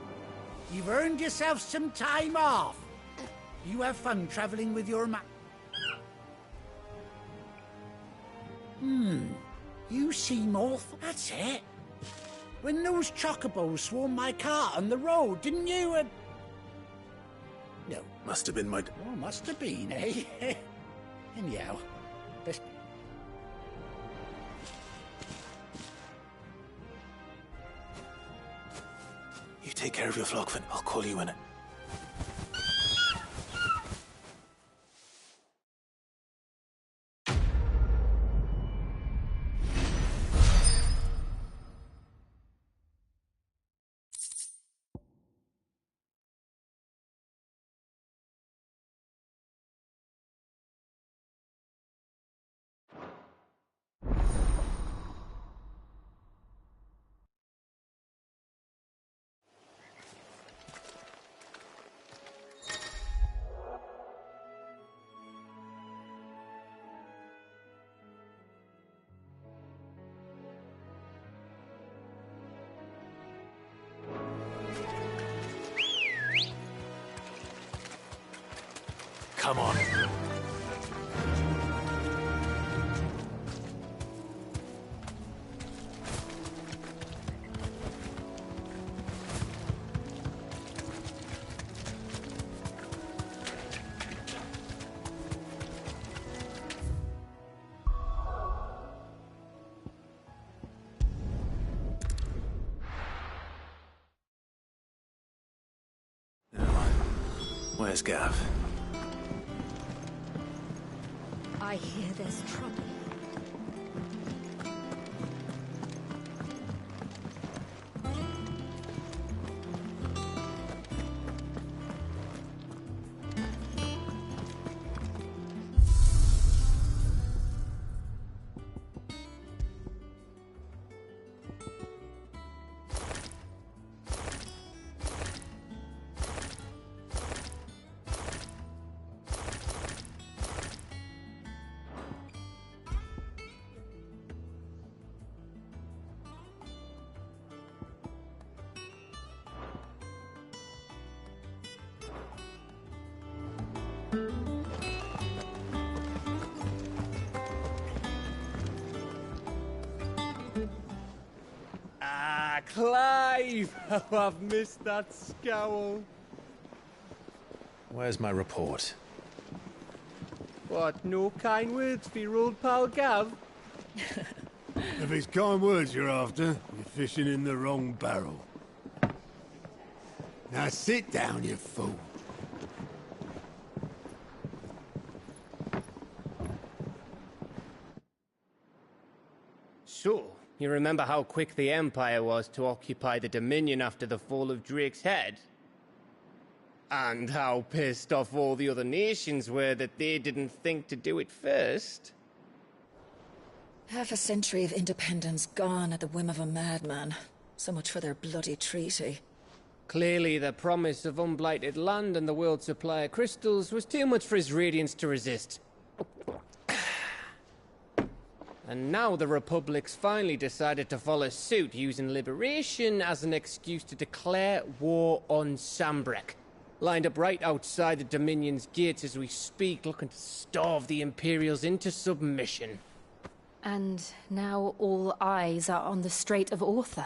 You've earned yourself some time off. You have fun traveling with your You seem awful. That's it. When those chocobos swarmed my car on the road, didn't you? No. Must have been my... Oh, must have been, eh? Anyhow, best... You take care of your flock, Finn. I'll call you in it. Come on. Where's Gav? I hear there's trouble. Clive! Oh, I've missed that scowl. Where's my report? What, no kind words for your old pal Gav? If it's kind words you're after, you're fishing in the wrong barrel. Now sit down, you fool. So, you remember how quick the Empire was to occupy the Dominion after the fall of Drake's Head? And how pissed off all the other nations were that they didn't think to do it first? Half a century of independence gone at the whim of a madman. So much for their bloody treaty. Clearly, the promise of unblighted land and the world's supply of crystals was too much for his radiance to resist. And now the Republic's finally decided to follow suit, using liberation as an excuse to declare war on Sanbreque. Lined up right outside the Dominion's gates as we speak, looking to starve the Imperials into submission. And now all eyes are on the Strait of Author.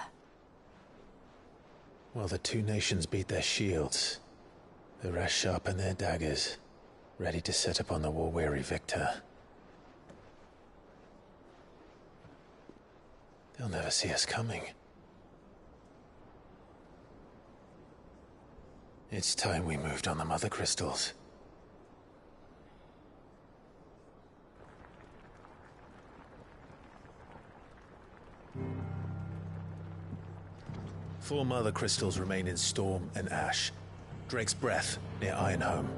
While the two nations beat their shields, the rest sharpen their daggers, ready to set upon the war-weary victor. They'll never see us coming. It's time we moved on the Mother Crystals. Four Mother Crystals remain in Storm and Ash. Drake's Breath near Ironhome.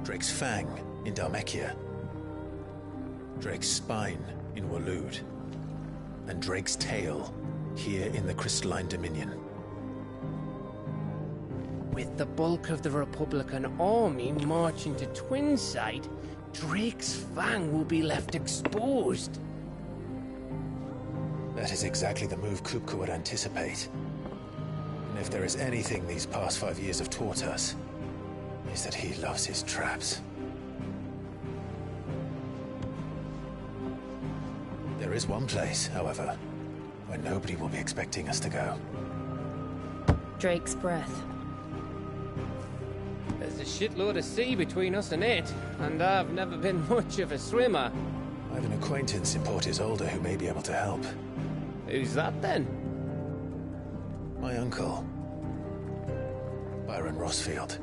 Drake's Fang in Dhalmekia. Drake's Spine in Waloed. And Drake's Tail here in the Crystalline Dominion. With the bulk of the Republican army marching to Twinside, Drake's Fang will be left exposed. That is exactly the move Kupka would anticipate. And if there is anything these past 5 years have taught us, is that he loves his traps. There is one place, however, where nobody will be expecting us to go. Drake's Breath. There's a shitload of sea between us and it, and I've never been much of a swimmer. I have an acquaintance in Port Isolde who may be able to help. Who's that then? My uncle, Byron Rosfield.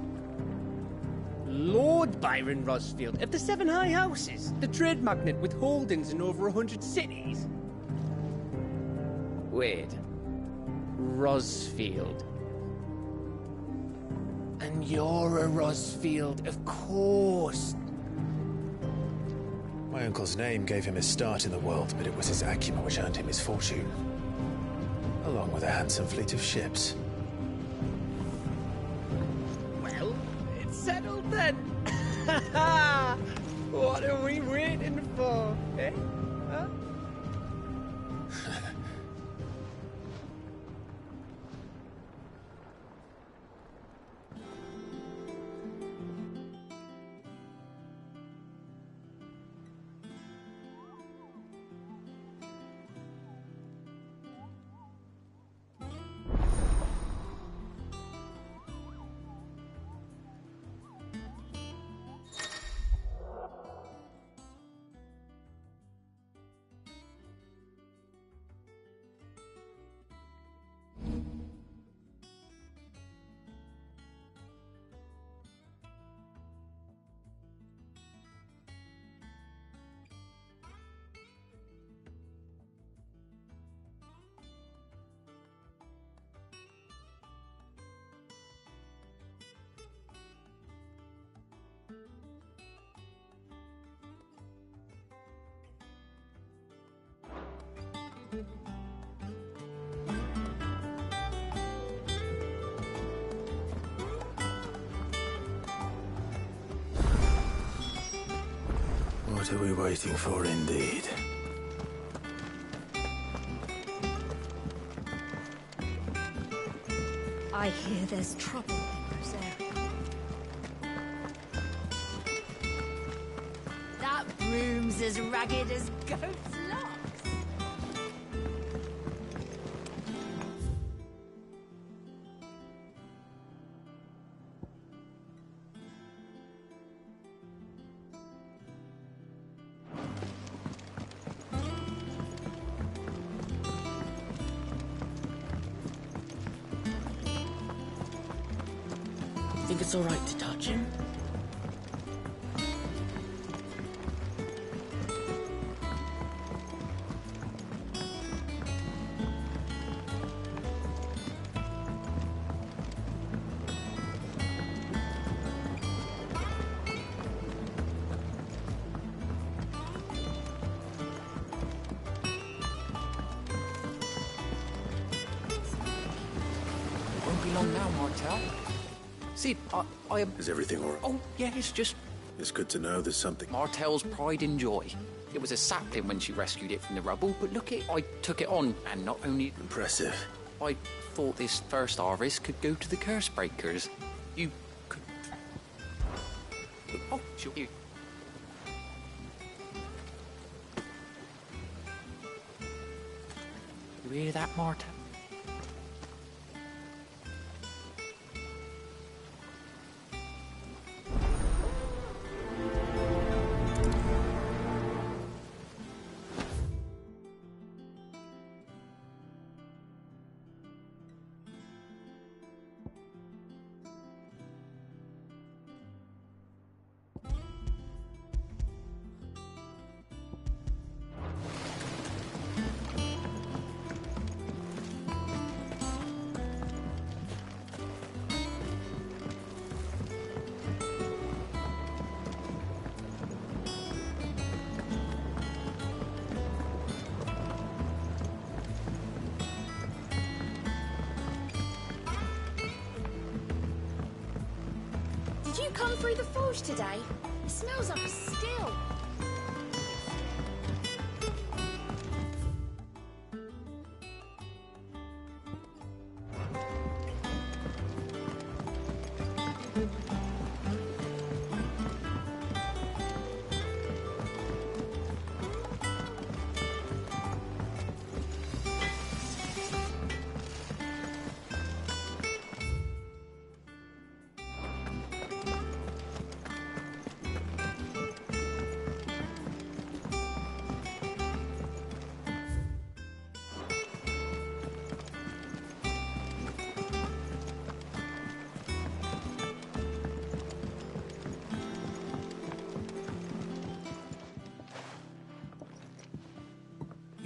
Lord Byron Rosfield of the Seven High Houses, the trade magnate with holdings in over 100 cities. Wait, Rosfield. And you're a Rosfield, of course. My uncle's name gave him his start in the world, but it was his acumen which earned him his fortune. Along with a handsome fleet of ships. Well, it's settled then. What are we waiting for, eh? Huh? What are we waiting for, indeed? I hear there's trouble in Rosaria. That broom's as ragged as goat's locks. Think it's all right to touch him? It won't be long now, Martel. See, I Is everything all right? Oh, yeah, it's just... It's good to know there's something. Martel's pride and joy. It was a sapling when she rescued it from the rubble, but look I took it on, and not only... Impressive. I thought this first harvest could go to the curse breakers. You could... Oh, sure. You hear that, Marta? Did you come through the forge today? It smells like a still.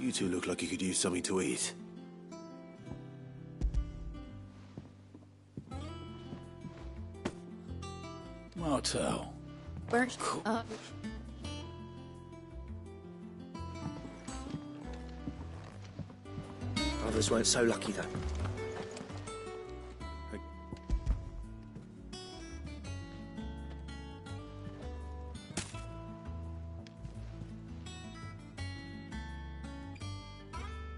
You two look like you could use something to eat. Martel. Bert, Others weren't so lucky, though.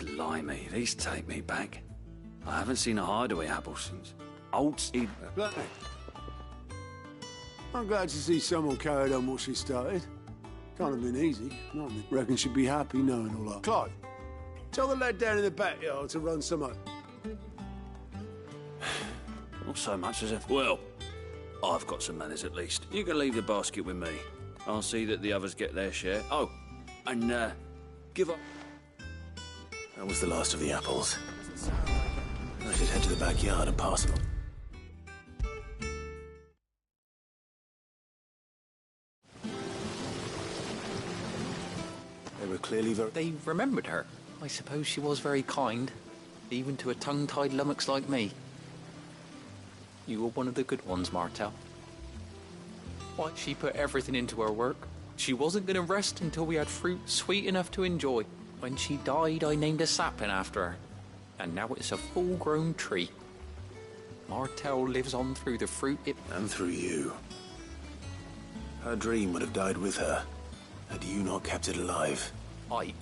Blimey, these take me back. I haven't seen a hideaway apple since Old Steve. I'm glad to see someone carried on what she started. Can't have been easy. Not me. Reckon she'd be happy knowing all that. Clive, tell the lad down in the backyard to run some up. Not so much as if. Well, I've got some manners at least. You can leave the basket with me. I'll see that the others get their share. Oh, and give up. That was the last of the apples. I should head to the backyard and pass them. They were clearly very... They remembered her. I suppose she was very kind, even to a tongue-tied lummox like me. You were one of the good ones, Martel. Why, she put everything into her work. She wasn't going to rest until we had fruit sweet enough to enjoy. When she died, I named a sapling after her. And now it's a full-grown tree. Martel lives on through the fruit it... And through you. Her dream would have died with her, had you not kept it alive. I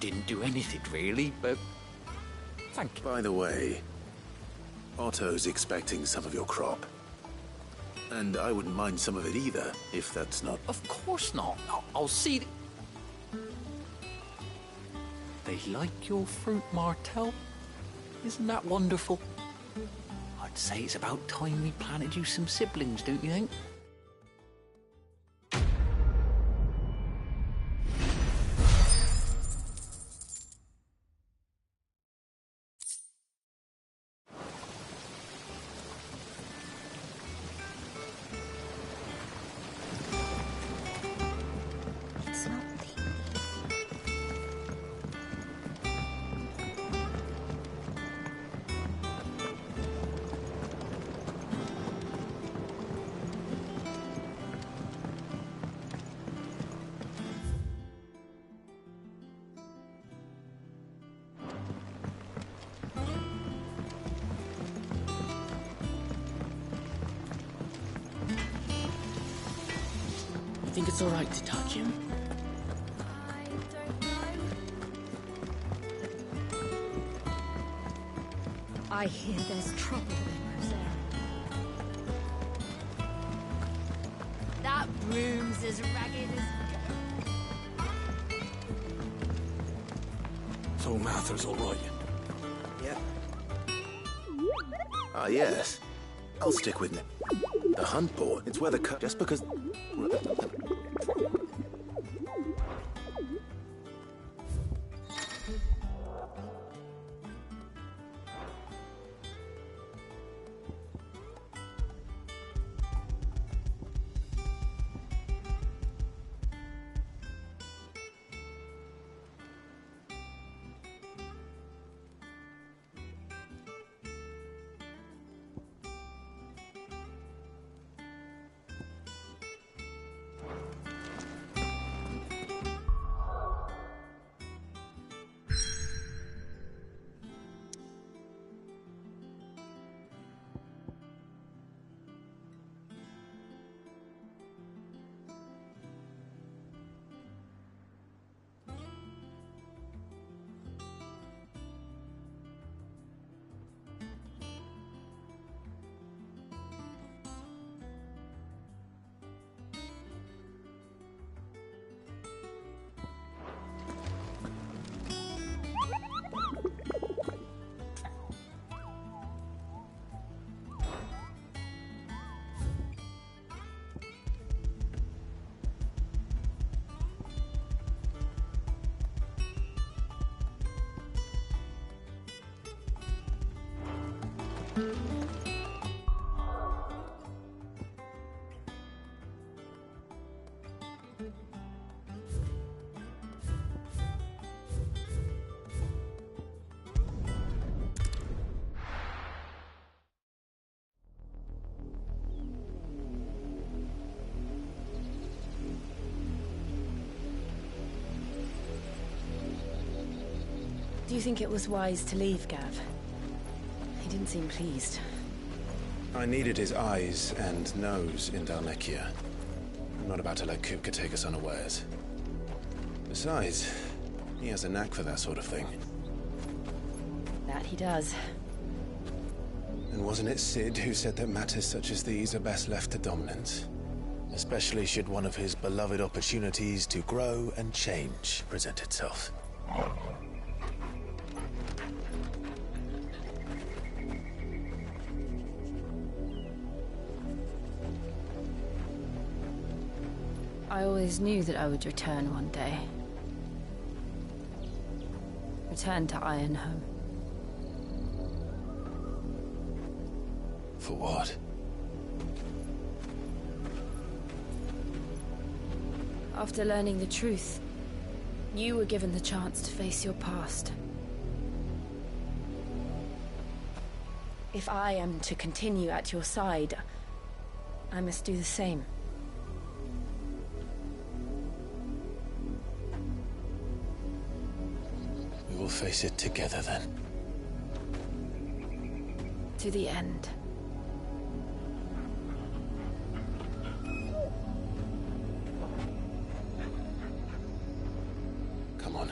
didn't do anything, really, but... Thank you. By the way, Otto's expecting some of your crop. And I wouldn't mind some of it either, if that's not... Of course not. I'll see... They like your fruit, Martel. Isn't that wonderful? I'd say it's about time we planted you some siblings, don't you think? Think it's all right to touch him? I hear there's trouble in Rosera. That broom's as ragged as... So Mather's all right. Yeah. Ah, yes. I'll stick with it. The hunt board. It's where the cut. Just because. Do you think it was wise to leave, Gav? He didn't seem pleased. I needed his eyes and nose in Dhalmekia. I'm not about to let Kupka take us unawares. Besides, he has a knack for that sort of thing. That he does. And wasn't it Sid who said that matters such as these are best left to dominance? Especially should one of his beloved opportunities to grow and change present itself. I always knew that I would return one day. Return to Ironhome. For what? After learning the truth, you were given the chance to face your past. If I am to continue at your side, I must do the same. We will face it together then. To the end. Come on.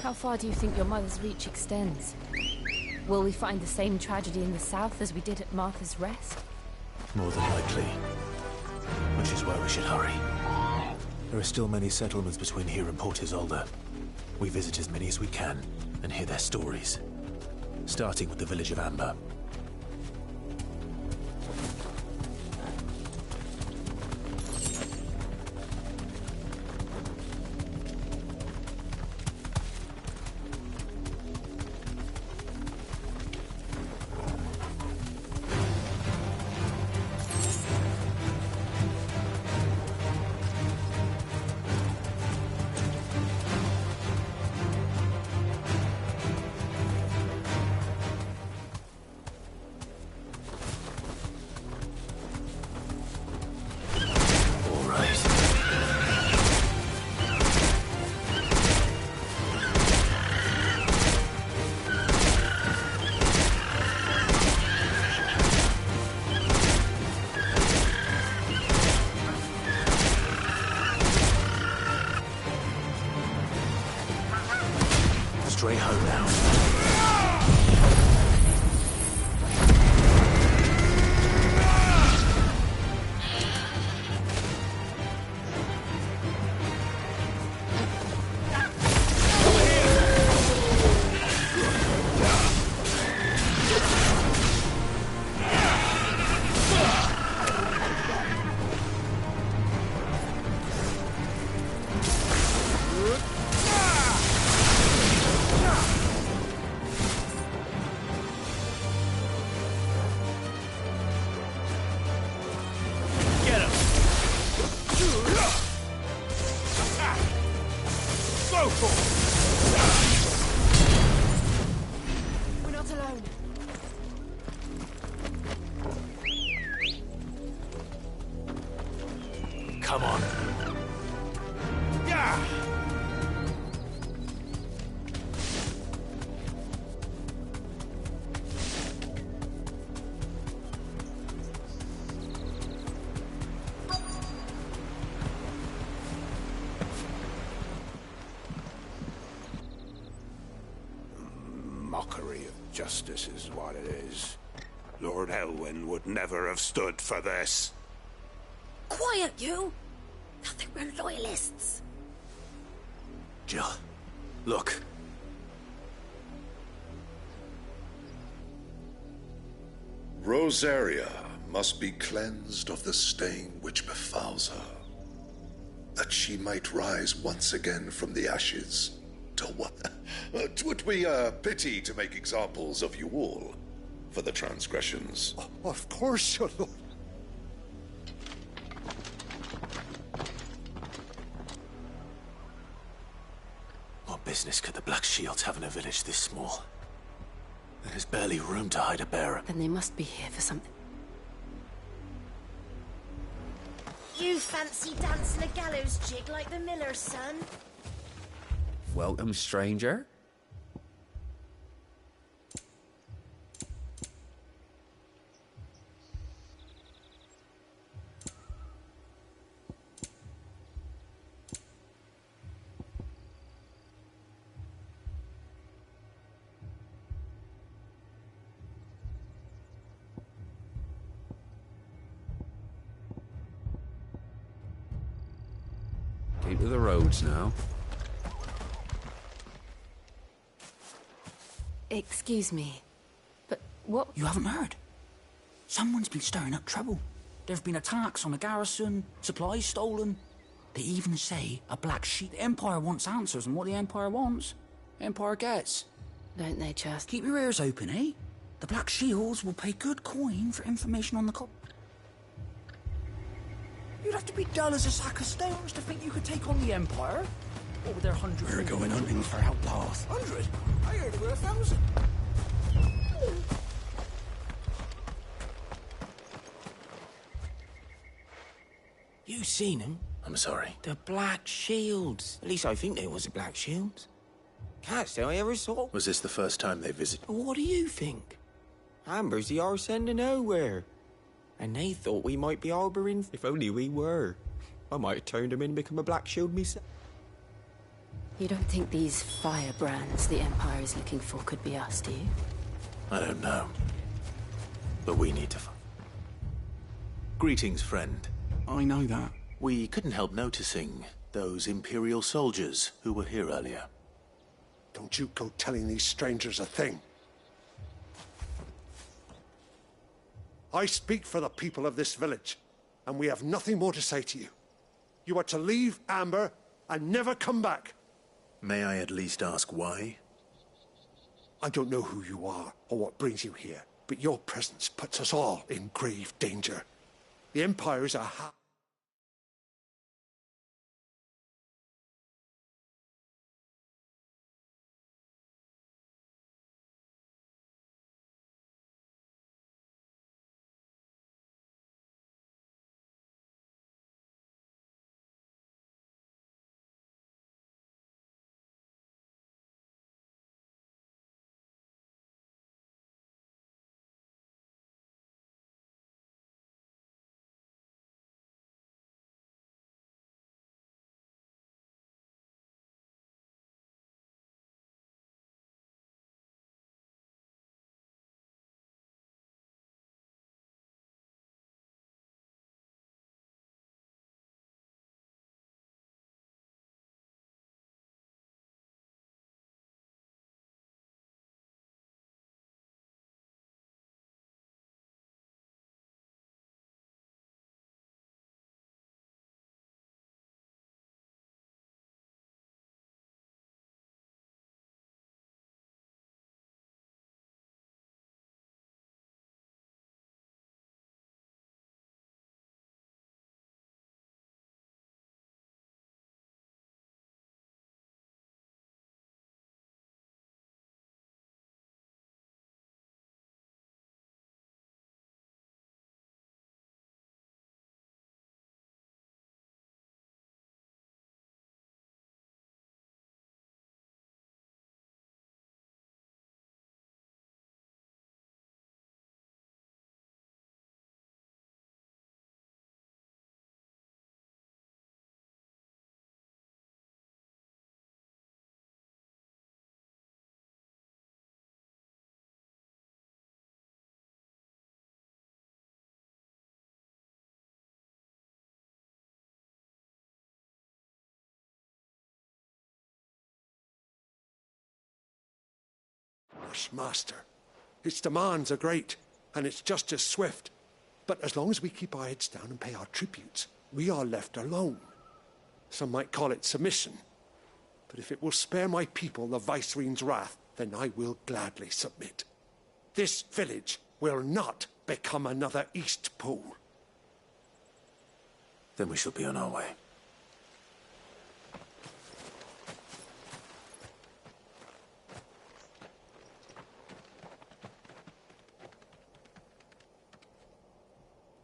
How far do you think your mother's reach extends? Will we find the same tragedy in the south as we did at Martha's Rest? More than likely. Which is why we should hurry. There are still many settlements between here and Port Isolde. We visit as many as we can and hear their stories. Starting with the village of Amber. stray home now. We're not alone. Come on. Yeah. Mockery of justice is what it is. Lord Elwyn would never have stood for this. Quiet, you! Thought they were loyalists. Jill, look. Rosaria must be cleansed of the stain which befouls her, that she might rise once again from the ashes. To what? 'Twould be a pity to make examples of you all for the transgressions. Of course, your lord. What business could the Black Shields have in a village this small? There's barely room to hide a bearer. Then they must be here for something. You fancy dancing a gallows jig like the miller's son? Welcome, stranger. Keep to the roads now. Excuse me, but what? You haven't heard? Someone's been stirring up trouble. There've been attacks on the garrison, supplies stolen. They even say a black sheep. The Empire wants answers, and what the Empire wants, the Empire gets. Don't they just? Keep your ears open, eh? The Black Shields will pay good coin for information on the cop. You'd have to be dull as a sack of stones to think you could take on the Empire. What with their 100? We're going hunting for outlaws. 100? I heard there were 1,000. You seen them? I'm sorry. The Black Shields. At least I think they was the Black Shields. Can't say I ever saw. Was this the first time they visited? What do you think? Amber's the arse end of nowhere. And they thought we might be harbouring. If only we were. I might have turned them in and become a Black Shield myself. You don't think these firebrands the Empire is looking for could be us, do you? I don't know. But we need to find. Greetings, friend. I know that. We couldn't help noticing those Imperial soldiers who were here earlier. Don't you go telling these strangers a thing. I speak for the people of this village, and we have nothing more to say to you. You are to leave Amber and never come back. May I at least ask why? I don't know who you are or what brings you here, but your presence puts us all in grave danger. The Empire is a harsh, Master. Its demands are great, and its justice swift. But as long as we keep our heads down and pay our tributes, we are left alone. Some might call it submission. But if it will spare my people the Viceroy's wrath, then I will gladly submit. This village will not become another Eastpool. Then we shall be on our way.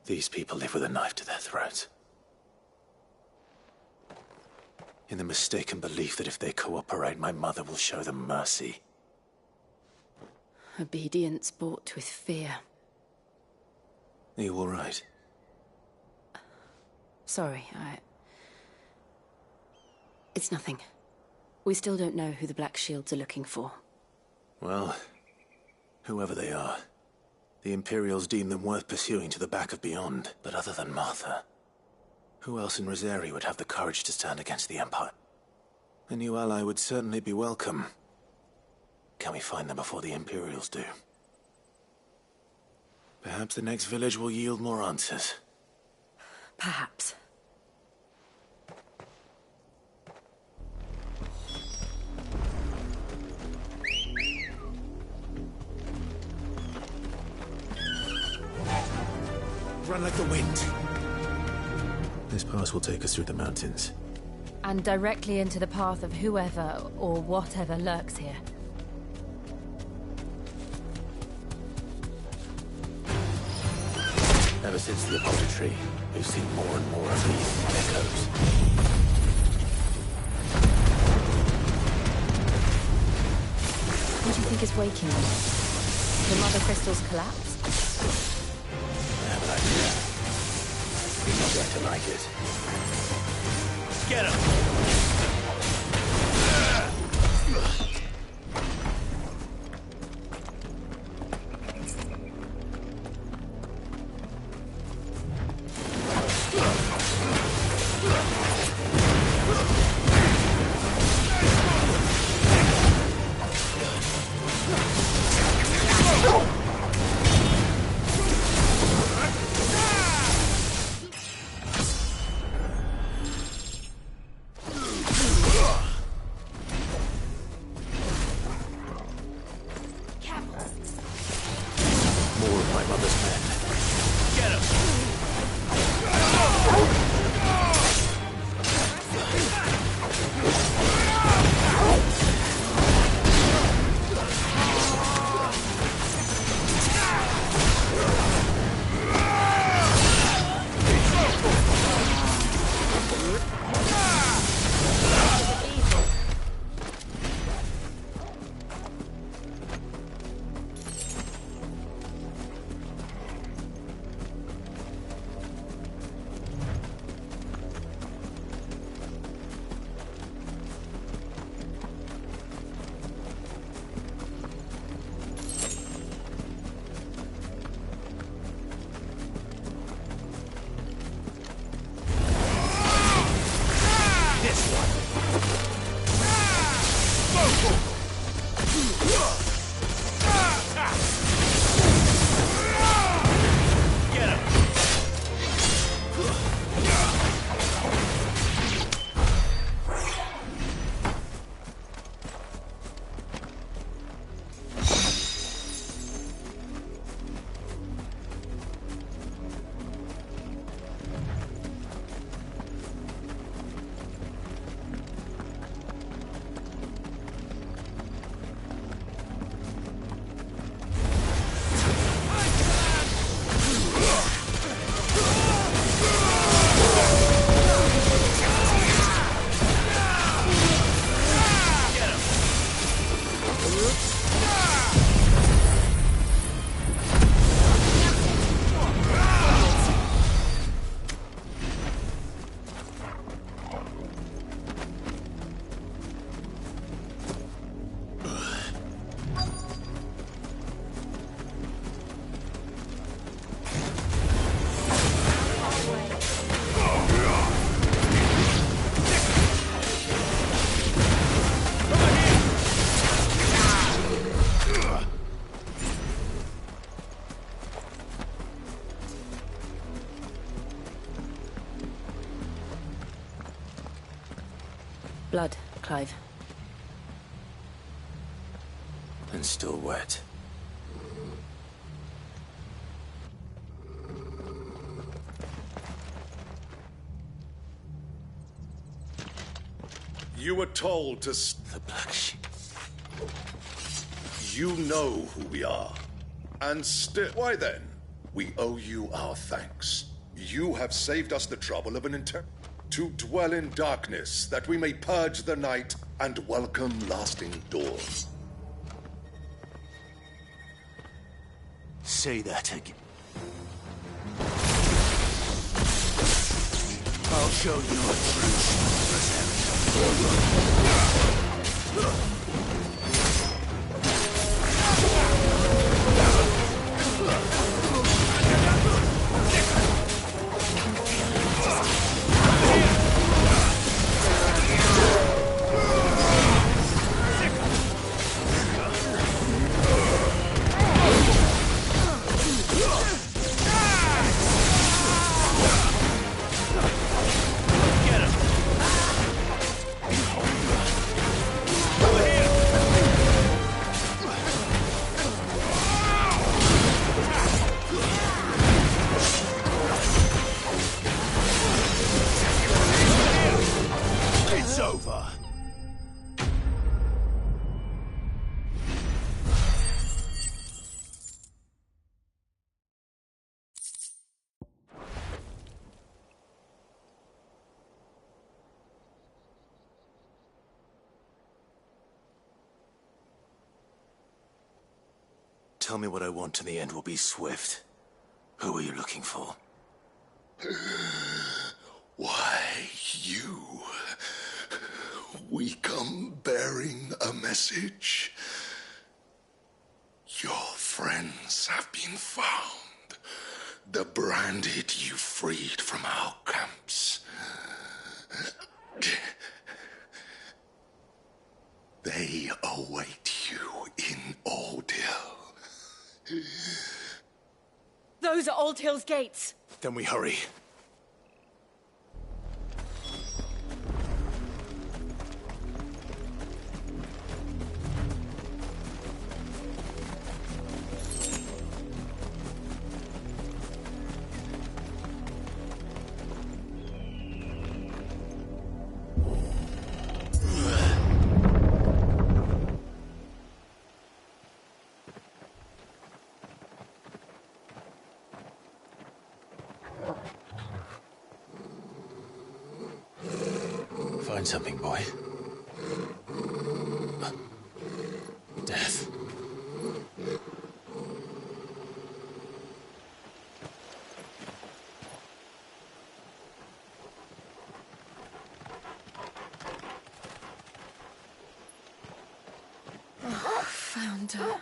These people live with a knife to their throats. In the mistaken belief that if they cooperate, my mother will show them mercy. Obedience bought with fear. Are you all right? Sorry, It's nothing. We still don't know who the Black Shields are looking for. Well, whoever they are, the Imperials deem them worth pursuing to the back of beyond. But other than Martha, who else in Rosari would have the courage to stand against the Empire? A new ally would certainly be welcome. Can we find them before the Imperials do? Perhaps the next village will yield more answers. Perhaps. Run like the wind. This pass will take us through the mountains. And directly into the path of whoever or whatever lurks here. Ever since the Apollo tree, we've seen more and more of these echoes. What do you think is waking them? The mother crystals collapse? I have an idea. You're not going to like it. Get him! blood, Clive. And still wet. You were told to... The Black Sheep. You know who we are. And still... Why then? We owe you our thanks. You have saved us the trouble of an to dwell in darkness, that we may purge the night and welcome lasting dawn. Say that again. I'll show you a true Tell me what I want and the end will be swift. Who are you looking for? Why, you... We come bearing a message. Your friends have been found. The branded you freed from our camps. They await you in Aldhill. Those are Aldhill's gates. Then we hurry. Find something, boy. Death. Oh, found her.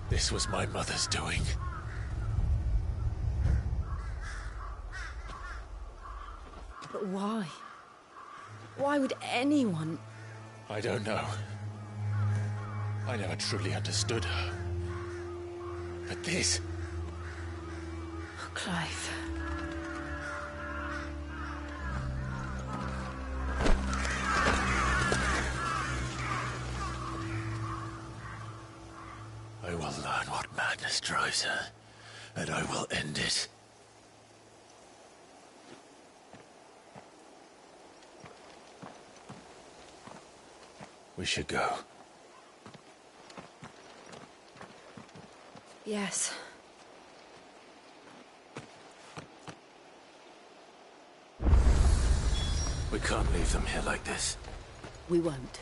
This was my mother's doing. But why? Why would anyone... I don't know. I never truly understood her. But this... Oh, Clive. I will learn what madness drives her, and I will end it. We should go. Yes. We can't leave them here like this. We won't.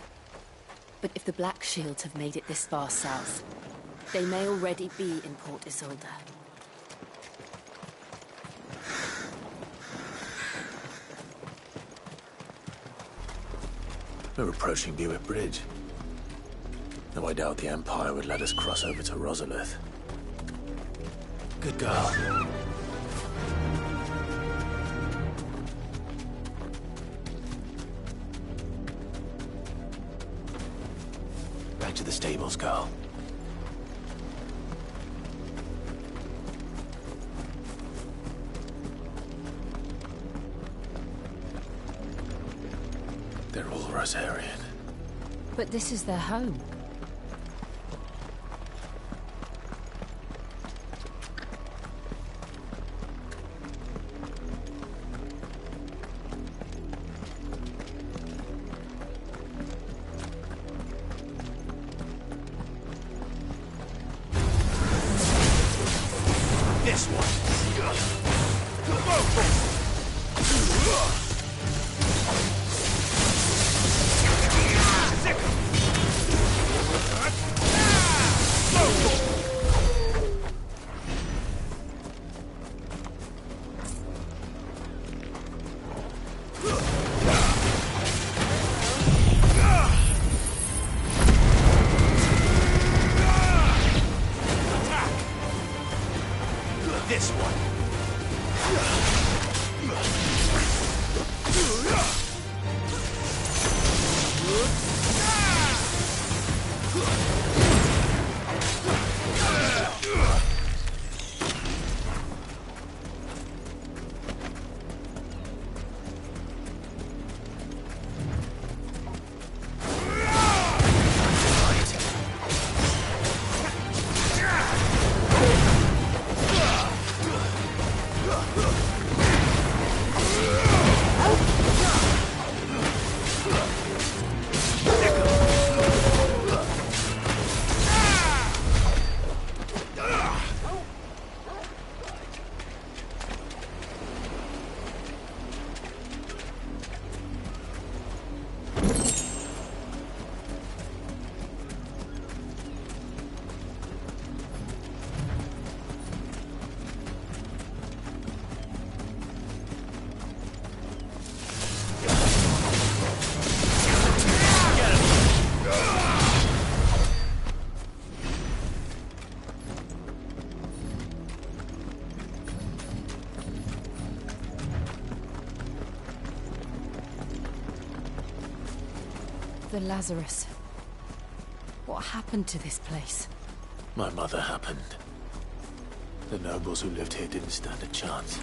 But if the Black Shields have made it this far south, they may already be in Port Isolde. We're approaching Buick Bridge. Though I doubt the Empire would let us cross over to Rosalith. Good girl. Back to the stables, girl. They're all Rosarian. But this is their home. This one. This one. The Lazarus. What happened to this place? My mother happened. The nobles who lived here didn't stand a chance.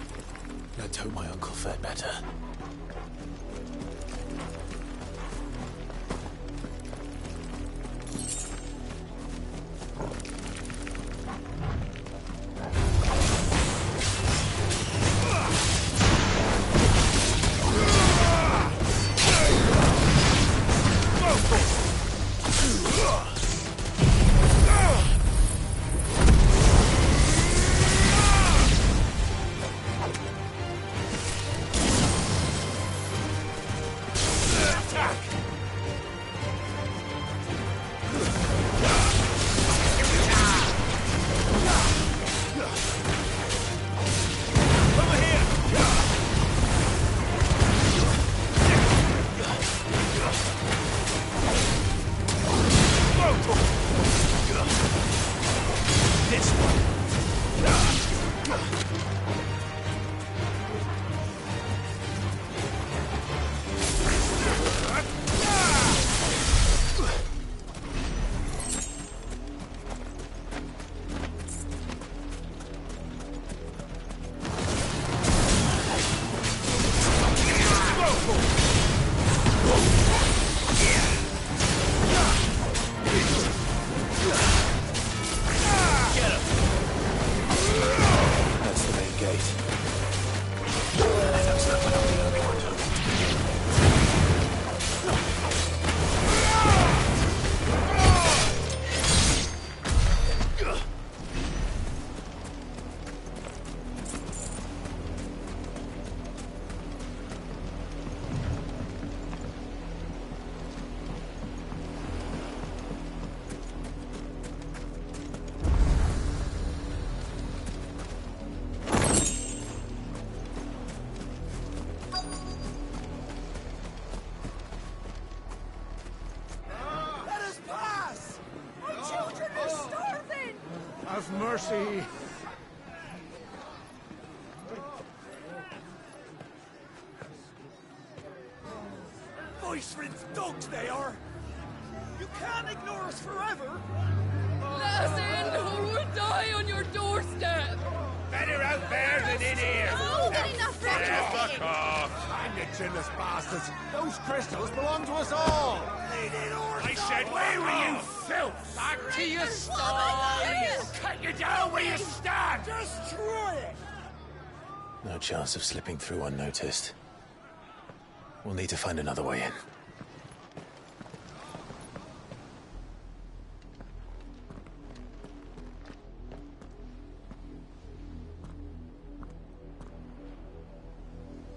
Let's hope my uncle fared better. mercy! Voice-rinsed dogs they are! You can't ignore us forever! Let us in, or we'll die on your doorstep! Better out there than in here! Oh, good enough for everything! Fuck off! Find it, chinless bastards! Those crystals belong to us all! I said, where were you, filth? Back to your stall! Cut you down where you stand! Destroy it! No chance of slipping through unnoticed. We'll need to find another way in.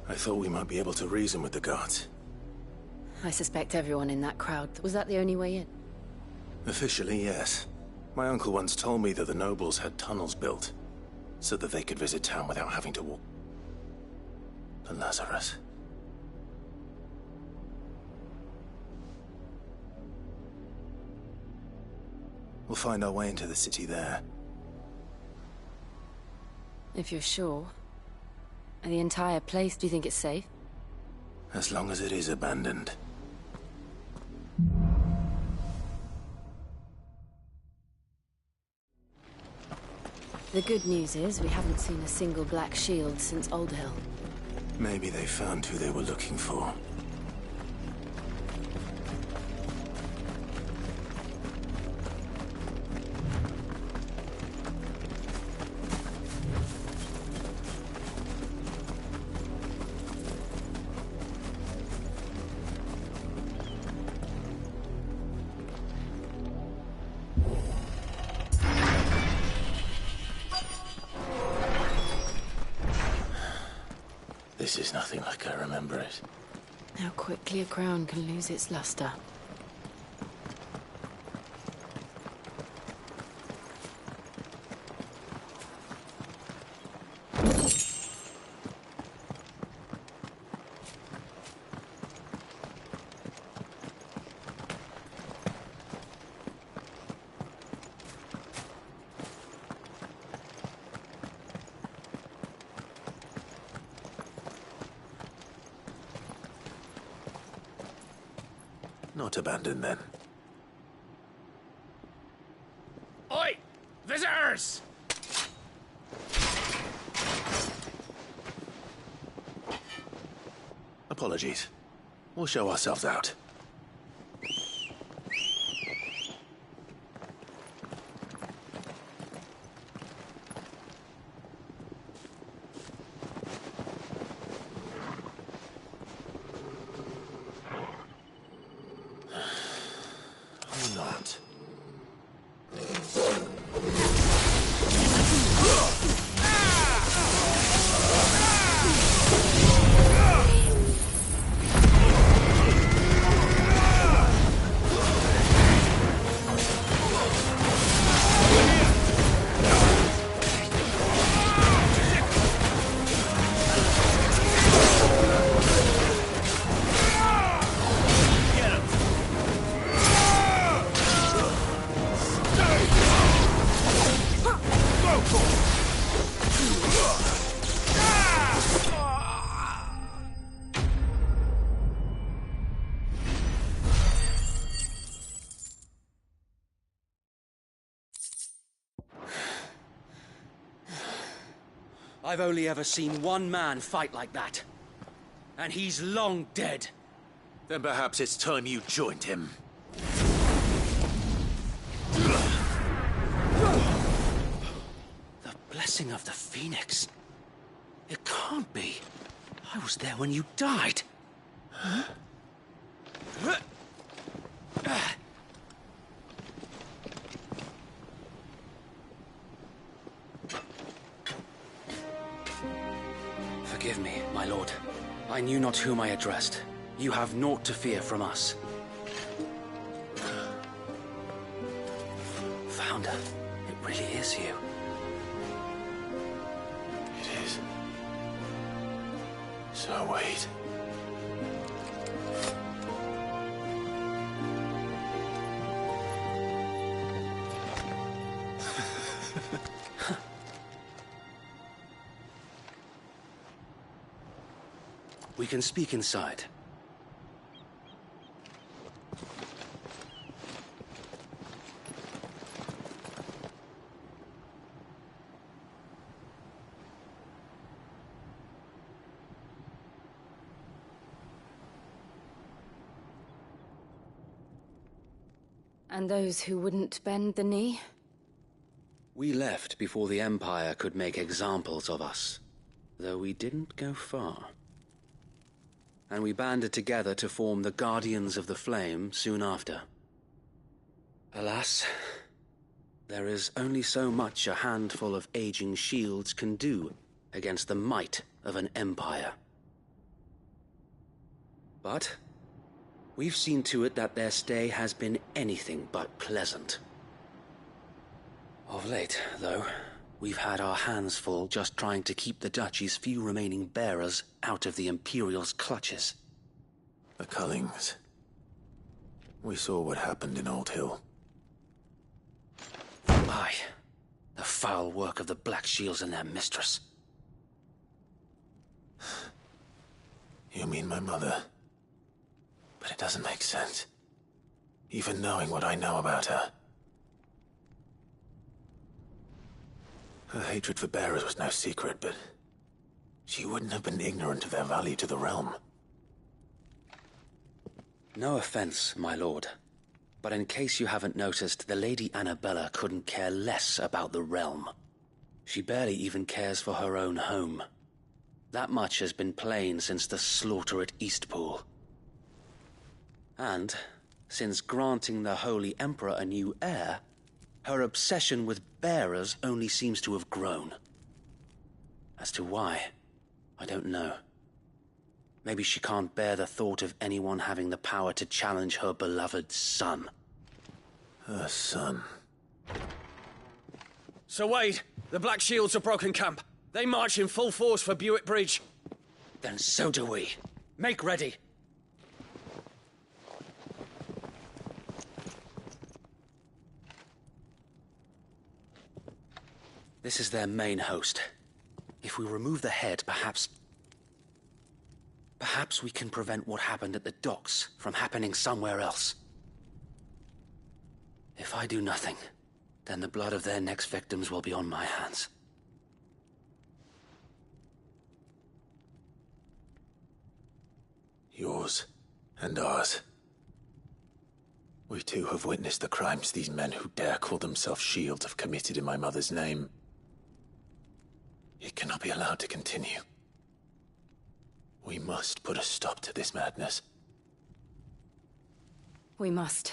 I thought we might be able to reason with the guards. I suspect everyone in that crowd. Was that the only way in? Officially, yes. My uncle once told me that the nobles had tunnels built, so that they could visit town without having to walk. The Lazarus. We'll find our way into the city there. If you're sure. And the entire place, do you think it's safe? As long as it is abandoned. The good news is we haven't seen a single black shield since Old Hill. Maybe they found who they were looking for. This is nothing like I remember it. How quickly a crown can lose its luster. Not abandoned, then. Oi! Visitors! Apologies. We'll show ourselves out. Or not. I've only ever seen one man fight like that. And he's long dead. Then perhaps it's time you joined him. The blessing of the Phoenix. It can't be. I was there when you died. Huh? Forgive me, my lord. I knew not whom I addressed. You have naught to fear from us. Founder, it really is you. It is. So wait. We can speak inside. And those who wouldn't bend the knee? We left before the Empire could make examples of us, though we didn't go far. And we banded together to form the Guardians of the Flame soon after. Alas, there is only so much a handful of aging shields can do against the might of an empire. But we've seen to it that their stay has been anything but pleasant. Of late, though, we've had our hands full just trying to keep the Duchy's few remaining bearers out of the Imperial's clutches. The Cullings. We saw what happened in Old Hill. Aye. The foul work of the Black Shields and their mistress. You mean my mother? But it doesn't make sense. Even knowing what I know about her. Her hatred for bearers was no secret, but she wouldn't have been ignorant of their value to the realm. No offense, my lord, but in case you haven't noticed, the Lady Annabella couldn't care less about the realm. She barely even cares for her own home. That much has been plain since the slaughter at Eastpool. And, since granting the Holy Emperor a new heir, her obsession with bearers only seems to have grown. As to why, I don't know. Maybe she can't bear the thought of anyone having the power to challenge her beloved son. Her son. Sir Wade, the Black Shields have broken camp. They march in full force for Buick Bridge. Then so do we. Make ready. This is their main host. If we remove the head, perhaps we can prevent what happened at the docks from happening somewhere else. If I do nothing, then the blood of their next victims will be on my hands. Yours and ours. We too have witnessed the crimes these men who dare call themselves Shields have committed in my mother's name. It cannot be allowed to continue. We must put a stop to this madness. We must.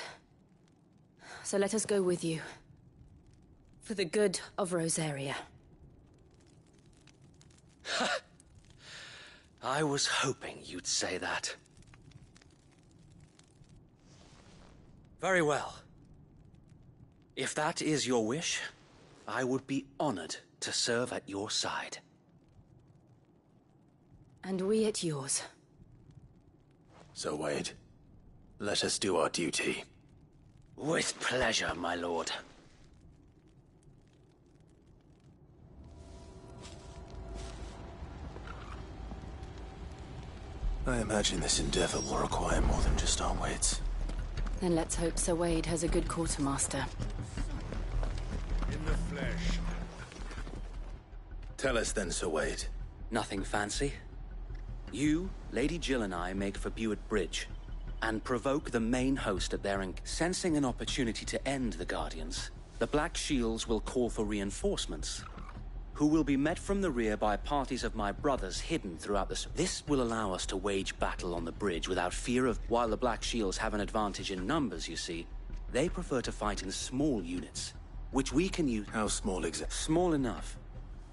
So let us go with you. For the good of Rosaria. I was hoping you'd say that. Very well. If that is your wish, I would be honored to serve at your side. And we at yours. So, Wade, let us do our duty. With pleasure, my lord. I imagine this endeavor will require more than just our wits. Then let's hope Sir Wade has a good quartermaster. In the flesh. Tell us then, Sir Wade. Nothing fancy. You, Lady Jill and I make for Buick Bridge, and provoke the main host at their sensing an opportunity to end the Guardians, the Black Shields will call for reinforcements, who will be met from the rear by parties of my brothers hidden throughout the... This will allow us to wage battle on the bridge without fear of... While the Black Shields have an advantage in numbers, you see, they prefer to fight in small units, which we can use... How small exactly? Small enough.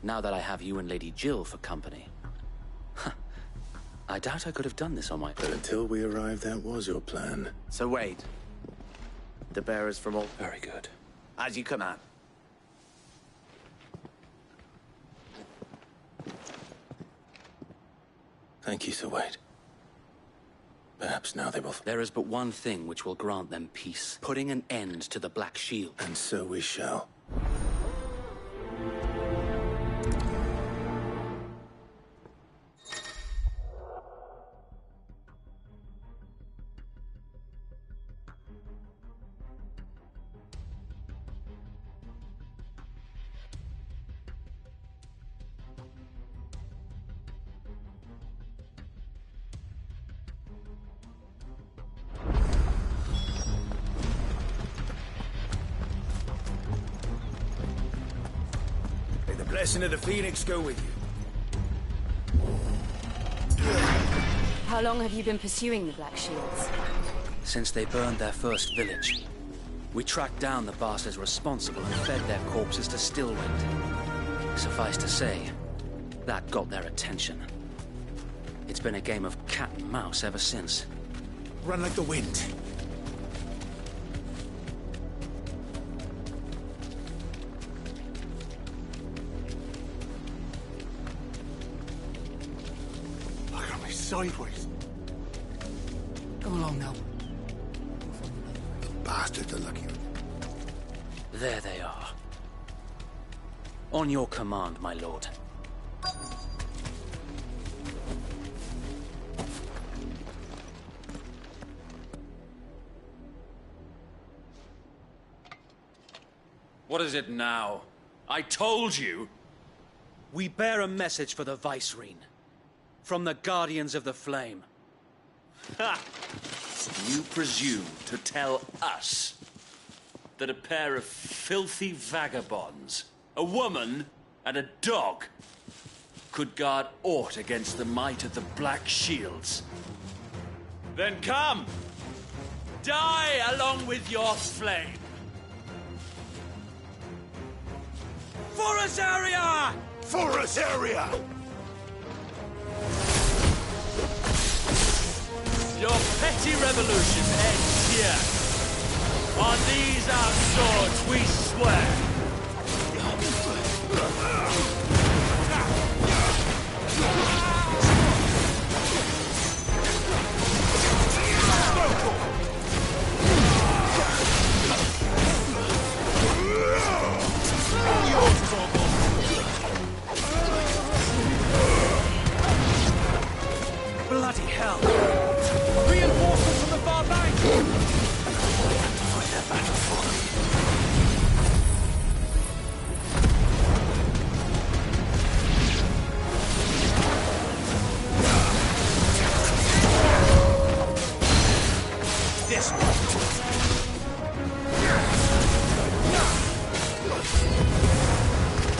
Now that I have you and Lady Jill for company. I doubt I could have done this on my own. But until we arrived, that was your plan. So Wade, the bearers from all... Very good. As you command. Thank you, Sir Wade. Perhaps now they will... There is but one thing which will grant them peace. Putting an end to the Black Shield. And so we shall. blessing of the Phoenix go with you. How long have you been pursuing the Black Shields? Since they burned their first village. We tracked down the bastards responsible and fed their corpses to Stillwind. Suffice to say, that got their attention. It's been a game of cat and mouse ever since. Run like the wind. Look at me sideways. Come along now. Bastards are lucky. There they are. On your command, my lord. What is it now? I told you! We bear a message for the Vicereine. From the Guardians of the Flame. Ha! You presume to tell us that a pair of filthy vagabonds, a woman and a dog, could guard aught against the might of the Black Shields? Then come! Die along with your flame! For Azaria! For Azaria! Your petty revolution ends here. On these our swords we swear. Bloody hell! Reinforcements from the far bank! Find that battle for them. This one.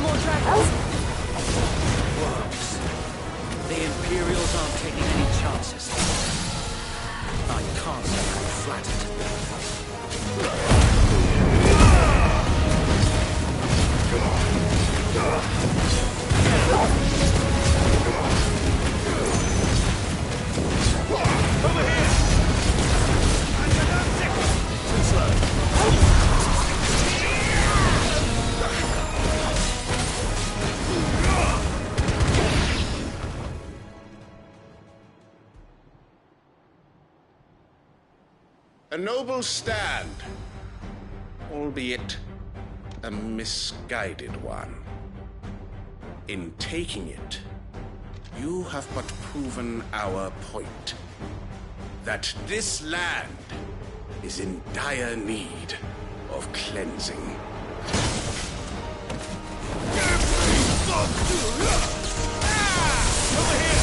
More dragons! Worms. The Imperials aren't taking any chances. I can't say I'm flattered. Over here! Too slow. A noble stand, albeit a misguided one. In taking it, you have but proven our point. That this land is in dire need of cleansing. Over here!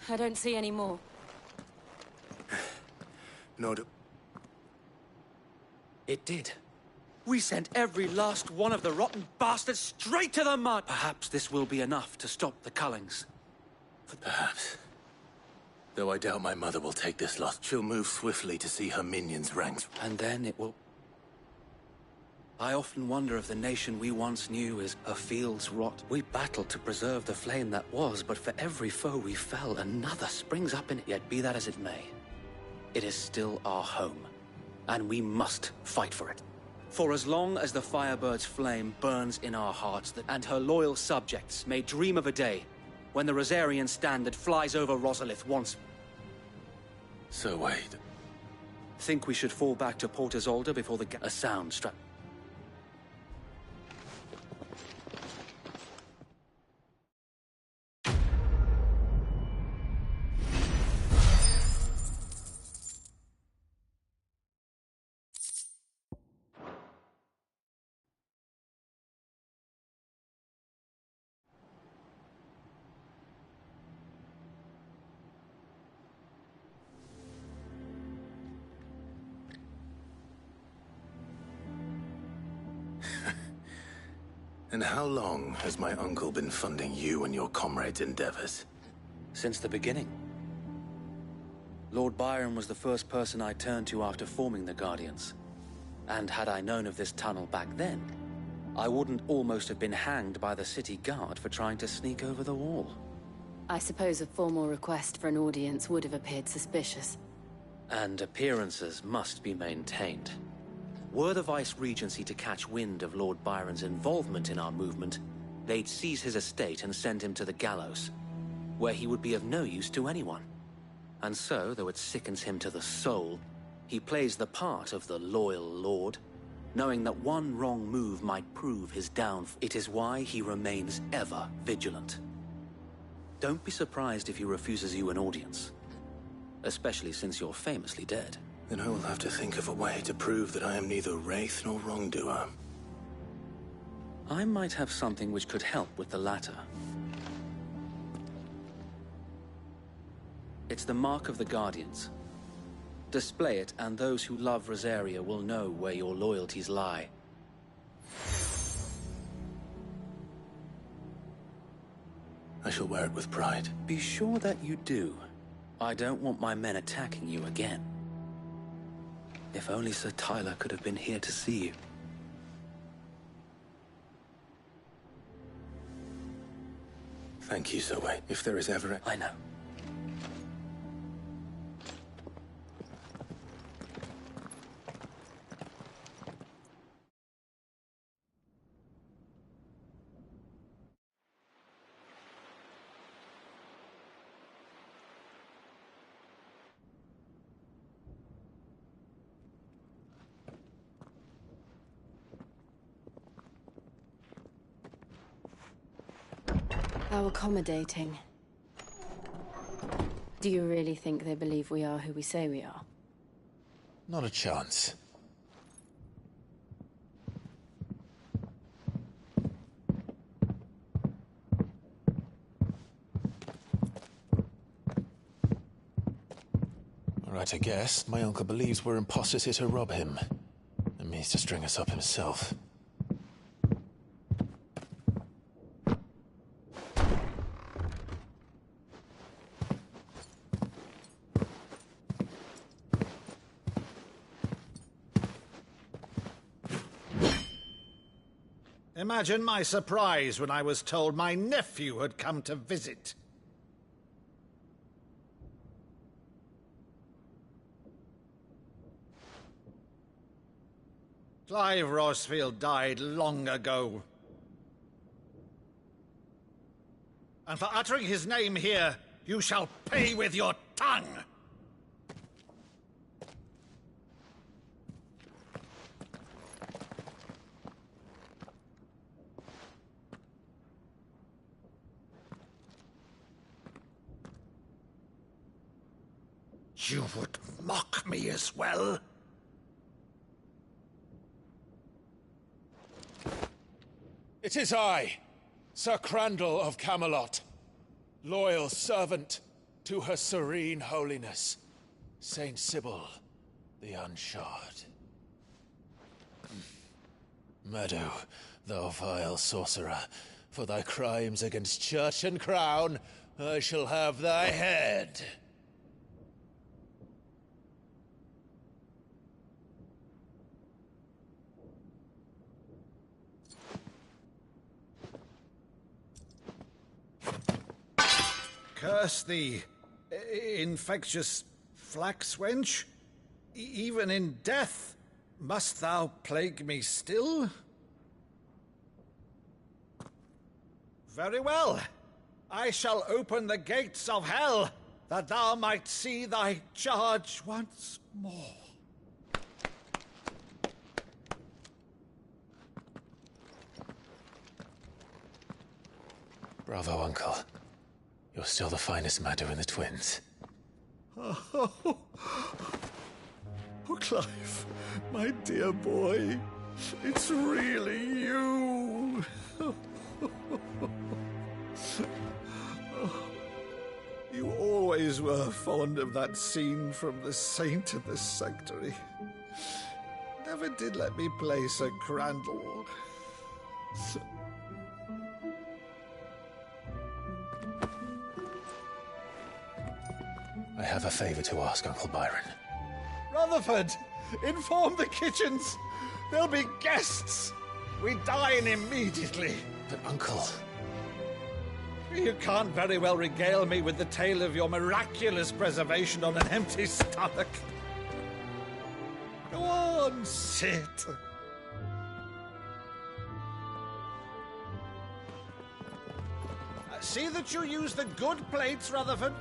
I don't see any more. Nor do... It did. We sent every last one of the rotten bastards straight to the mud! Perhaps this will be enough to stop the Cullings. Perhaps. Though I doubt my mother will take this loss. She'll move swiftly to see her minions' ranks. And then it will... I often wonder if the nation we once knew is a field's rot. We battled to preserve the flame that was, but for every foe we fell, another springs up in it. Yet be that as it may, it is still our home, and we must fight for it. For as long as the Firebird's flame burns in our hearts, and her loyal subjects may dream of a day when the Rosarian standard flies over Rosalith once... So Wade... Think we should fall back to Port Isolde before a sound struck... And how long has my uncle been funding you and your comrades' endeavors? Since the beginning. Lord Byron was the first person I turned to after forming the Guardians. And had I known of this tunnel back then, I wouldn't almost have been hanged by the city guard for trying to sneak over the wall. I suppose a formal request for an audience would have appeared suspicious. And appearances must be maintained. Were the Vice-Regency to catch wind of Lord Byron's involvement in our movement, they'd seize his estate and send him to the gallows, where he would be of no use to anyone. And so, though it sickens him to the soul, he plays the part of the loyal lord, knowing that one wrong move might prove his downfall. It is why he remains ever vigilant. Don't be surprised if he refuses you an audience, especially since you're famously dead. Then I will have to think of a way to prove that I am neither wraith nor wrongdoer. I might have something which could help with the latter. It's the mark of the Guardians. Display it, and those who love Rosaria will know where your loyalties lie. I shall wear it with pride. Be sure that you do. I don't want my men attacking you again. If only Sir Tyler could have been here to see you. Thank you, Sir Wade. If there is ever a... I know. How accommodating. Do you really think they believe we are who we say we are? Not a chance. Right, I guess. My uncle believes we're imposters here to rob him. And means to string us up himself. Imagine my surprise when I was told my nephew had come to visit. Clive Rosfield died long ago. And for uttering his name here, you shall pay with your tongue! You would mock me as well? It is I, Sir Crandall of Camelot, loyal servant to Her Serene Holiness, Saint Sybil the Unshod. Meadow, thou vile sorcerer, for thy crimes against church and crown, I shall have thy head. Curse thee, infectious flax wench. Even in death, must thou plague me still? Very well. I shall open the gates of hell, that thou might see thy charge once more. Bravo, Uncle. You're still the finest Meadow in the twins. Oh, Clive, my dear boy, it's really you. You always were fond of that scene from The Saint and the Sanctuary. Never did let me play Sir Crandall. I have a favor to ask, Uncle Byron. Rutherford, inform the kitchens. There'll be guests. We dine immediately. But, Uncle... You can't very well regale me with the tale of your miraculous preservation on an empty stomach. Go on, sit. See that you use the good plates, Rutherford.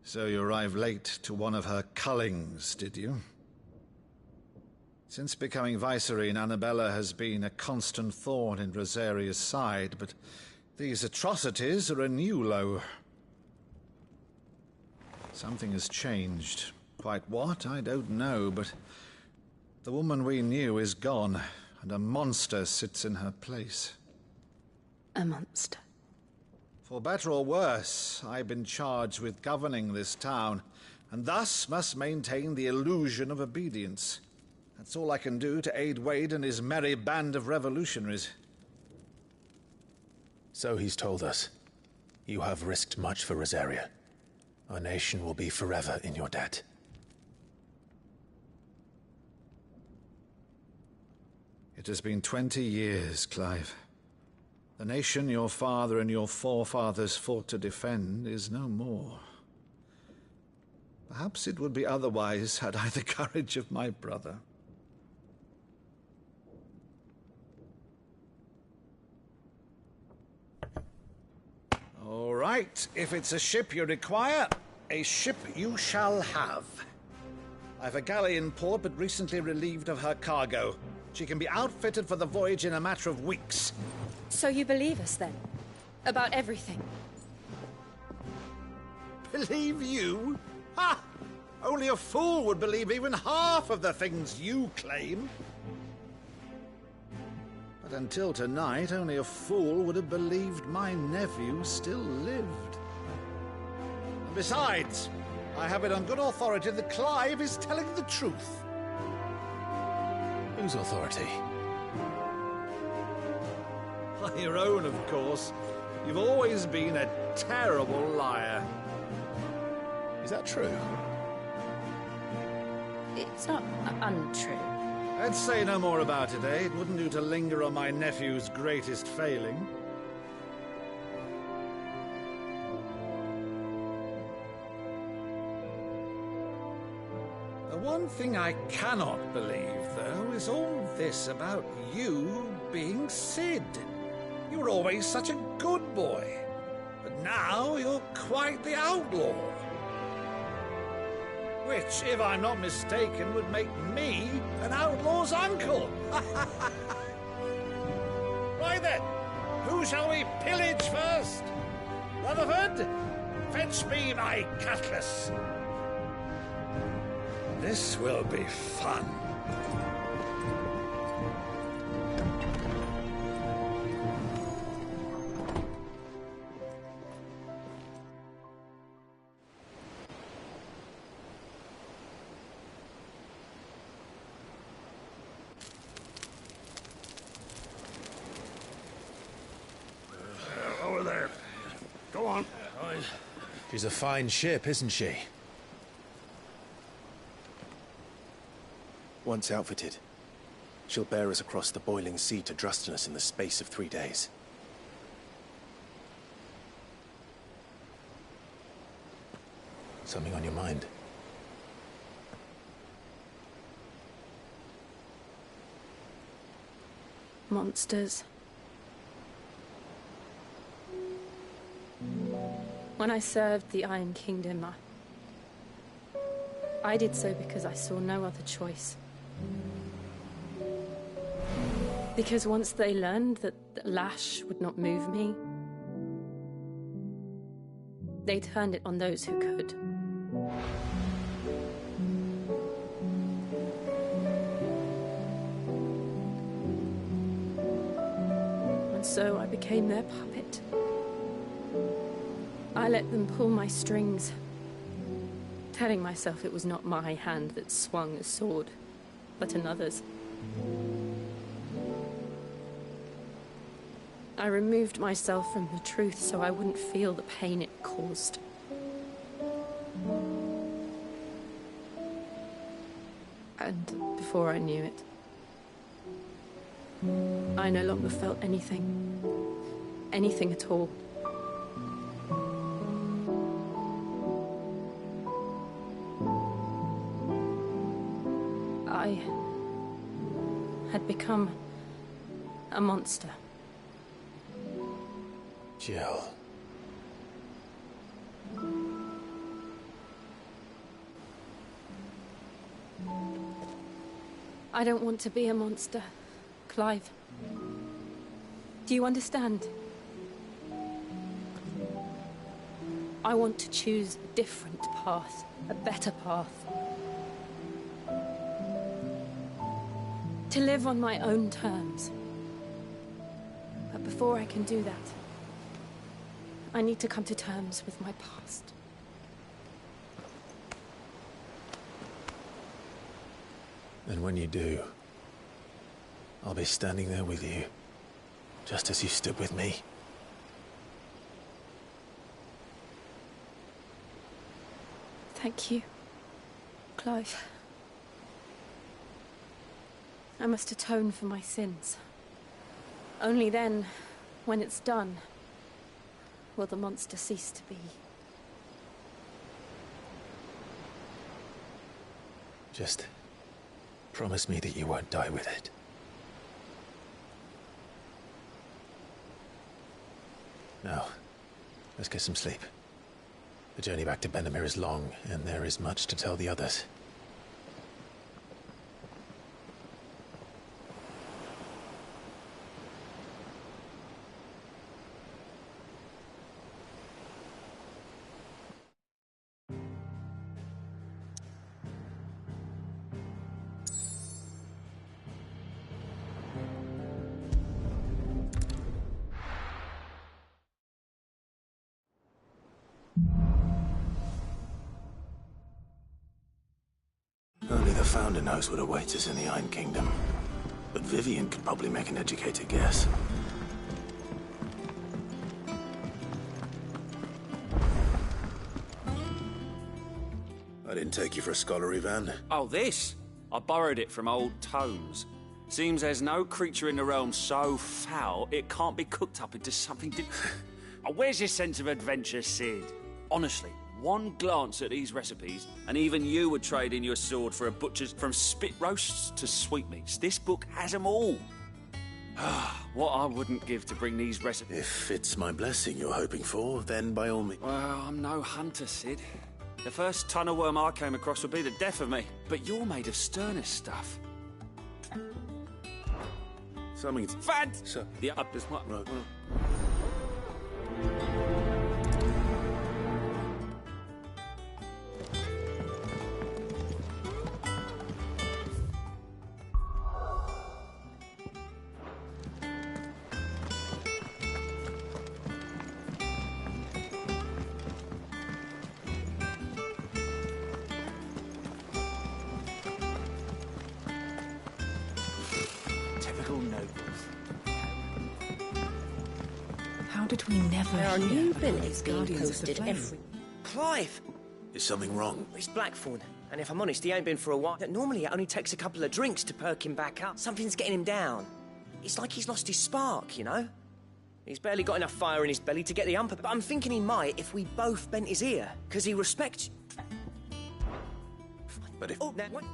So you arrived late to one of her cullings, did you? Since becoming Vicereine, Annabella has been a constant thorn in Rosaria's side, but these atrocities are a new low. Something has changed. Quite what, I don't know, but the woman we knew is gone, and a monster sits in her place. A monster? For better or worse, I've been charged with governing this town, and thus must maintain the illusion of obedience. That's all I can do to aid Wade and his merry band of revolutionaries. So he's told us. You have risked much for Rosaria. Our nation will be forever in your debt. It has been 20 years, Clive. The nation your father and your forefathers fought to defend is no more. Perhaps it would be otherwise had I the courage of my brother. All right, if it's a ship you require, a ship you shall have. I've a galley in port, but recently relieved of her cargo. She can be outfitted for the voyage in a matter of weeks. So you believe us, then? About everything? Believe you? Ha! Only a fool would believe even half of the things you claim. But until tonight, only a fool would have believed my nephew still lived. And besides, I have it on good authority that Clive is telling the truth. Whose authority? Your own, of course. You've always been a terrible liar. Is that true? It's not untrue. Let's say no more about it, eh? It wouldn't do to linger on my nephew's greatest failing. The one thing I cannot believe, though, is all this about you being Sid. You were always such a good boy, but now you're quite the outlaw. Which, if I'm not mistaken, would make me an outlaw's uncle. Right then, who shall we pillage first? Rutherford, fetch me my cutlass. This will be fun. Over there. Go on. She's a fine ship, isn't she? Once outfitted, she'll bear us across the boiling sea to Drustinus in the space of 3 days. Something on your mind? Monsters. When I served the Iron Kingdom, I did so because I saw no other choice. Because once they learned that the lash would not move me, they turned it on those who could. And so I became their puppet. I let them pull my strings, telling myself it was not my hand that swung a sword, but another's. I removed myself from the truth so I wouldn't feel the pain it caused. And before I knew it, I no longer felt anything. Anything at all. I had become a monster. Jill. I don't want to be a monster, Clive. Do you understand? I want to choose a different path, a better path. To live on my own terms. But before I can do that, I need to come to terms with my past. And when you do, I'll be standing there with you, just as you stood with me. Thank you, Clive. I must atone for my sins. Only then, when it's done, will the monster cease to be. Just promise me that you won't die with it. Now, let's get some sleep. The journey back to Benamir is long, and there is much to tell the others. founder knows what awaits us in the Iron Kingdom. But Vivian could probably make an educated guess. I didn't take you for a scholar, Ivan. Oh, this? I borrowed it from old tomes. Seems there's no creature in the realm so foul it can't be cooked up into something Oh, where's your sense of adventure, Sid? Honestly, one glance at these recipes, and even you would trade in your sword for a butcher's. From spit roasts to sweetmeats, this book has them all. What I wouldn't give to bring these recipes. If it's my blessing you're hoping for, then by all means. Well, I'm no hunter, Sid. The first tunnel worm I came across would be the death of me. But you're made of sterner stuff. Something's... Fad! So, the up is what? Right. How did we never There are hear new about billets these being Guardians of the posted Flame? every... Clive! Is something wrong? It's Blackthorn, and if I'm honest, he ain't been for a while. Normally it only takes a couple of drinks to perk him back up. Something's getting him down. It's like he's lost his spark, you know? He's barely got enough fire in his belly to get the ump, but I'm thinking he might if we both bent his ear, because he respects... But if... Oh, now, what?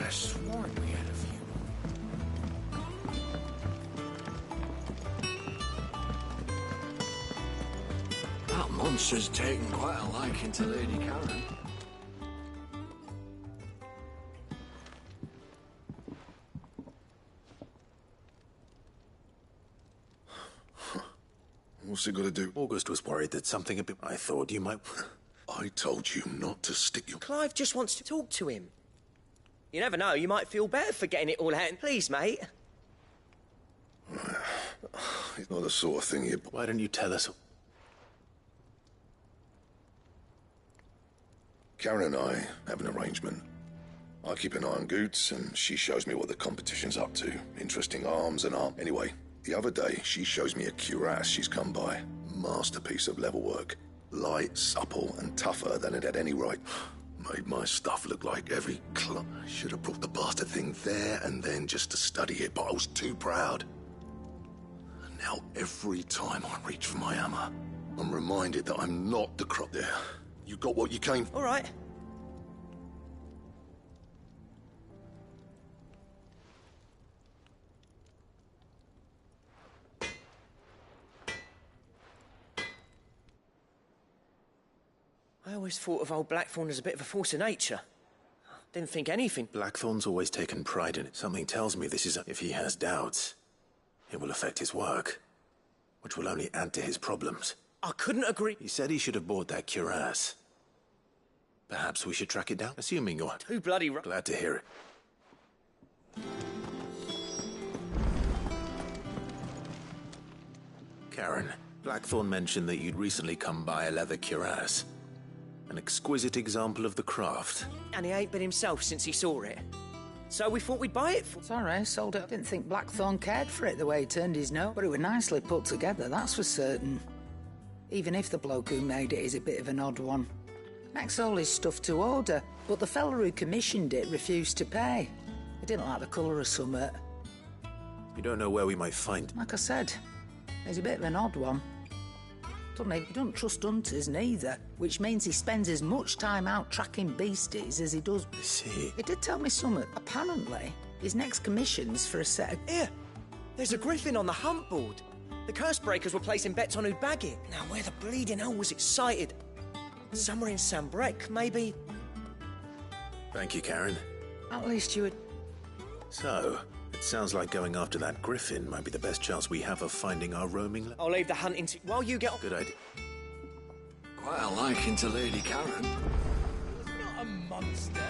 I sworn we had a few. That monster's taken quite a liking to Lady Karen. What's he got to do? August was worried that something had been... I thought you might... I told you not to stick your... Clive just wants to talk to him. You never know, you might feel better for getting it all out. Please, mate. It's not the sort of thing you... Why don't you tell us? Karen and I have an arrangement. I keep an eye on Goots, and she shows me what the competition's up to. Interesting arms and art. Anyway, the other day, she shows me a cuirass she's come by. Masterpiece of level work. Light, supple, and tougher than it had any right. Made my stuff look like every club. I should have brought the bastard thing there and then just to study it, but I was too proud. And now every time I reach for my hammer, I'm reminded that I'm not the crop there. You got what you came for. All right. I always thought of old Blackthorn as a bit of a force of nature. Didn't think anything. Blackthorn's always taken pride in it. Something tells me this is... If he has doubts, it will affect his work, which will only add to his problems. I couldn't agree. He said he should have bought that cuirass. Perhaps we should track it down, assuming you're... Too bloody... Glad to hear it. Karen, Blackthorn mentioned that you'd recently come by a leather cuirass. An exquisite example of the craft. And he ain't been himself since he saw it. So we thought we'd buy it for... Sorry, sold it. Didn't think Blackthorn cared for it the way he turned his nose, but it was nicely put together, that's for certain. Even if the bloke who made it is a bit of an odd one. Makes all his stuff to order, but the fella who commissioned it refused to pay. He didn't like the colour of summit. You don't know where we might find... Like I said, he's a bit of an odd one. He doesn't trust hunters neither, which means he spends as much time out tracking beasties as he does... I see. He did tell me something. Apparently, his next commission's for a set of... Here, there's a griffin on the hunt board. The curse breakers were placing bets on who'd bag it. Now, where the bleeding hell was it sighted? Somewhere in Sambrec, maybe? Thank you, Karen. At least you would... So, it sounds like going after that griffin might be the best chance we have of finding our roaming... I'll leave the hunting to... While you get on... Good idea. Quite a liking to Lady Karen. Not a monster.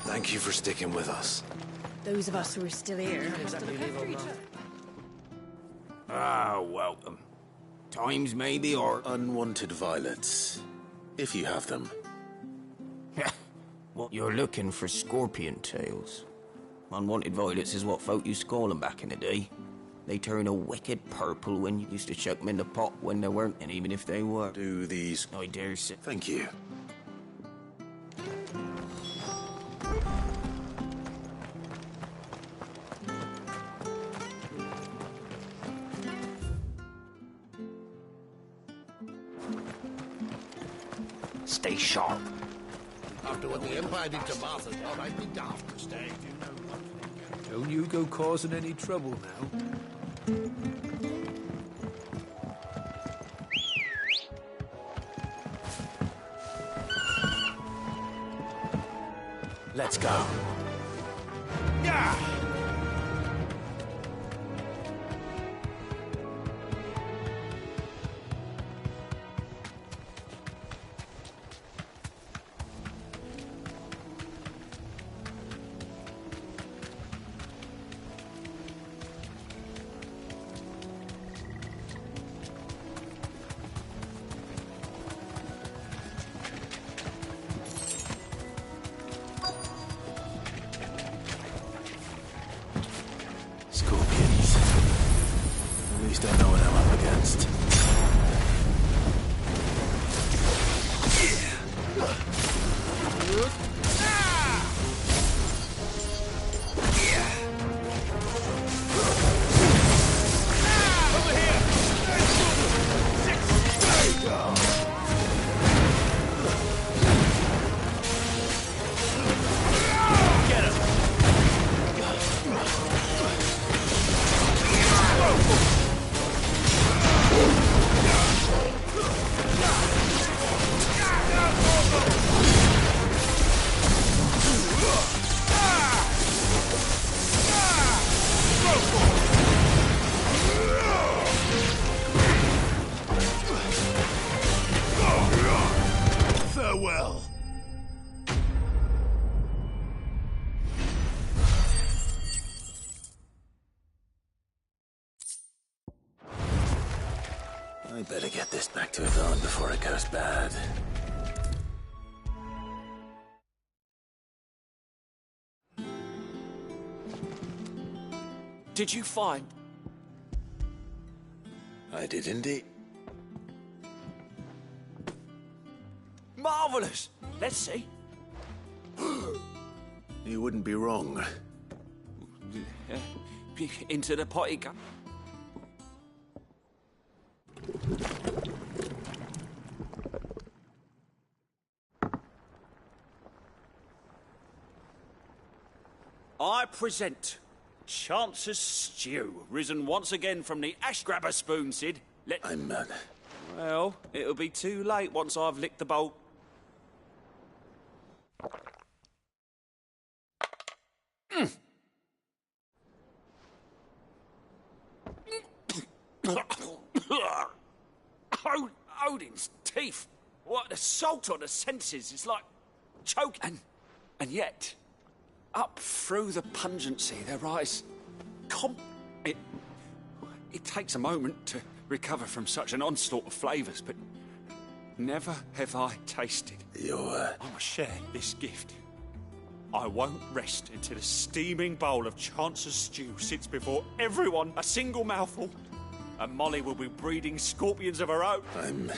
Thank you for sticking with us. Those of us who are still here. Ah, welcome. Times maybe, or... Unwanted violets. If you have them. What, you're looking for scorpion tails? Unwanted violets is what folk used to call them back in the day. They turn a wicked purple when you used to chuck them in the pot when there weren't, and even if they were. Do these... I dare say. Thank you. Stay sharp. After what the Empire did to Martha, thought I'd be daft to stay. Don't you go causing any trouble now. Let's go. Yeah! Scorpions. At least I know what I'm up against. Farewell. I better get this back to Yvonne before it goes bad. Did you find? I did indeed. Marvelous! Let's see. You wouldn't be wrong. Into the potty go. I present Chance's Stew, risen once again from the ash. Grab a spoon, Sid. I'm Well, it'll be too late once I've licked the bowl. Odin's teeth. What, the salt on the senses is like choking. And yet, up through the pungency, there rise It takes a moment to recover from such an onslaught of flavours, but never have I tasted. I must share this gift. I won't rest until a steaming bowl of Chance's Stew sits before everyone, a single mouthful, and Molly will be breeding scorpions of her own.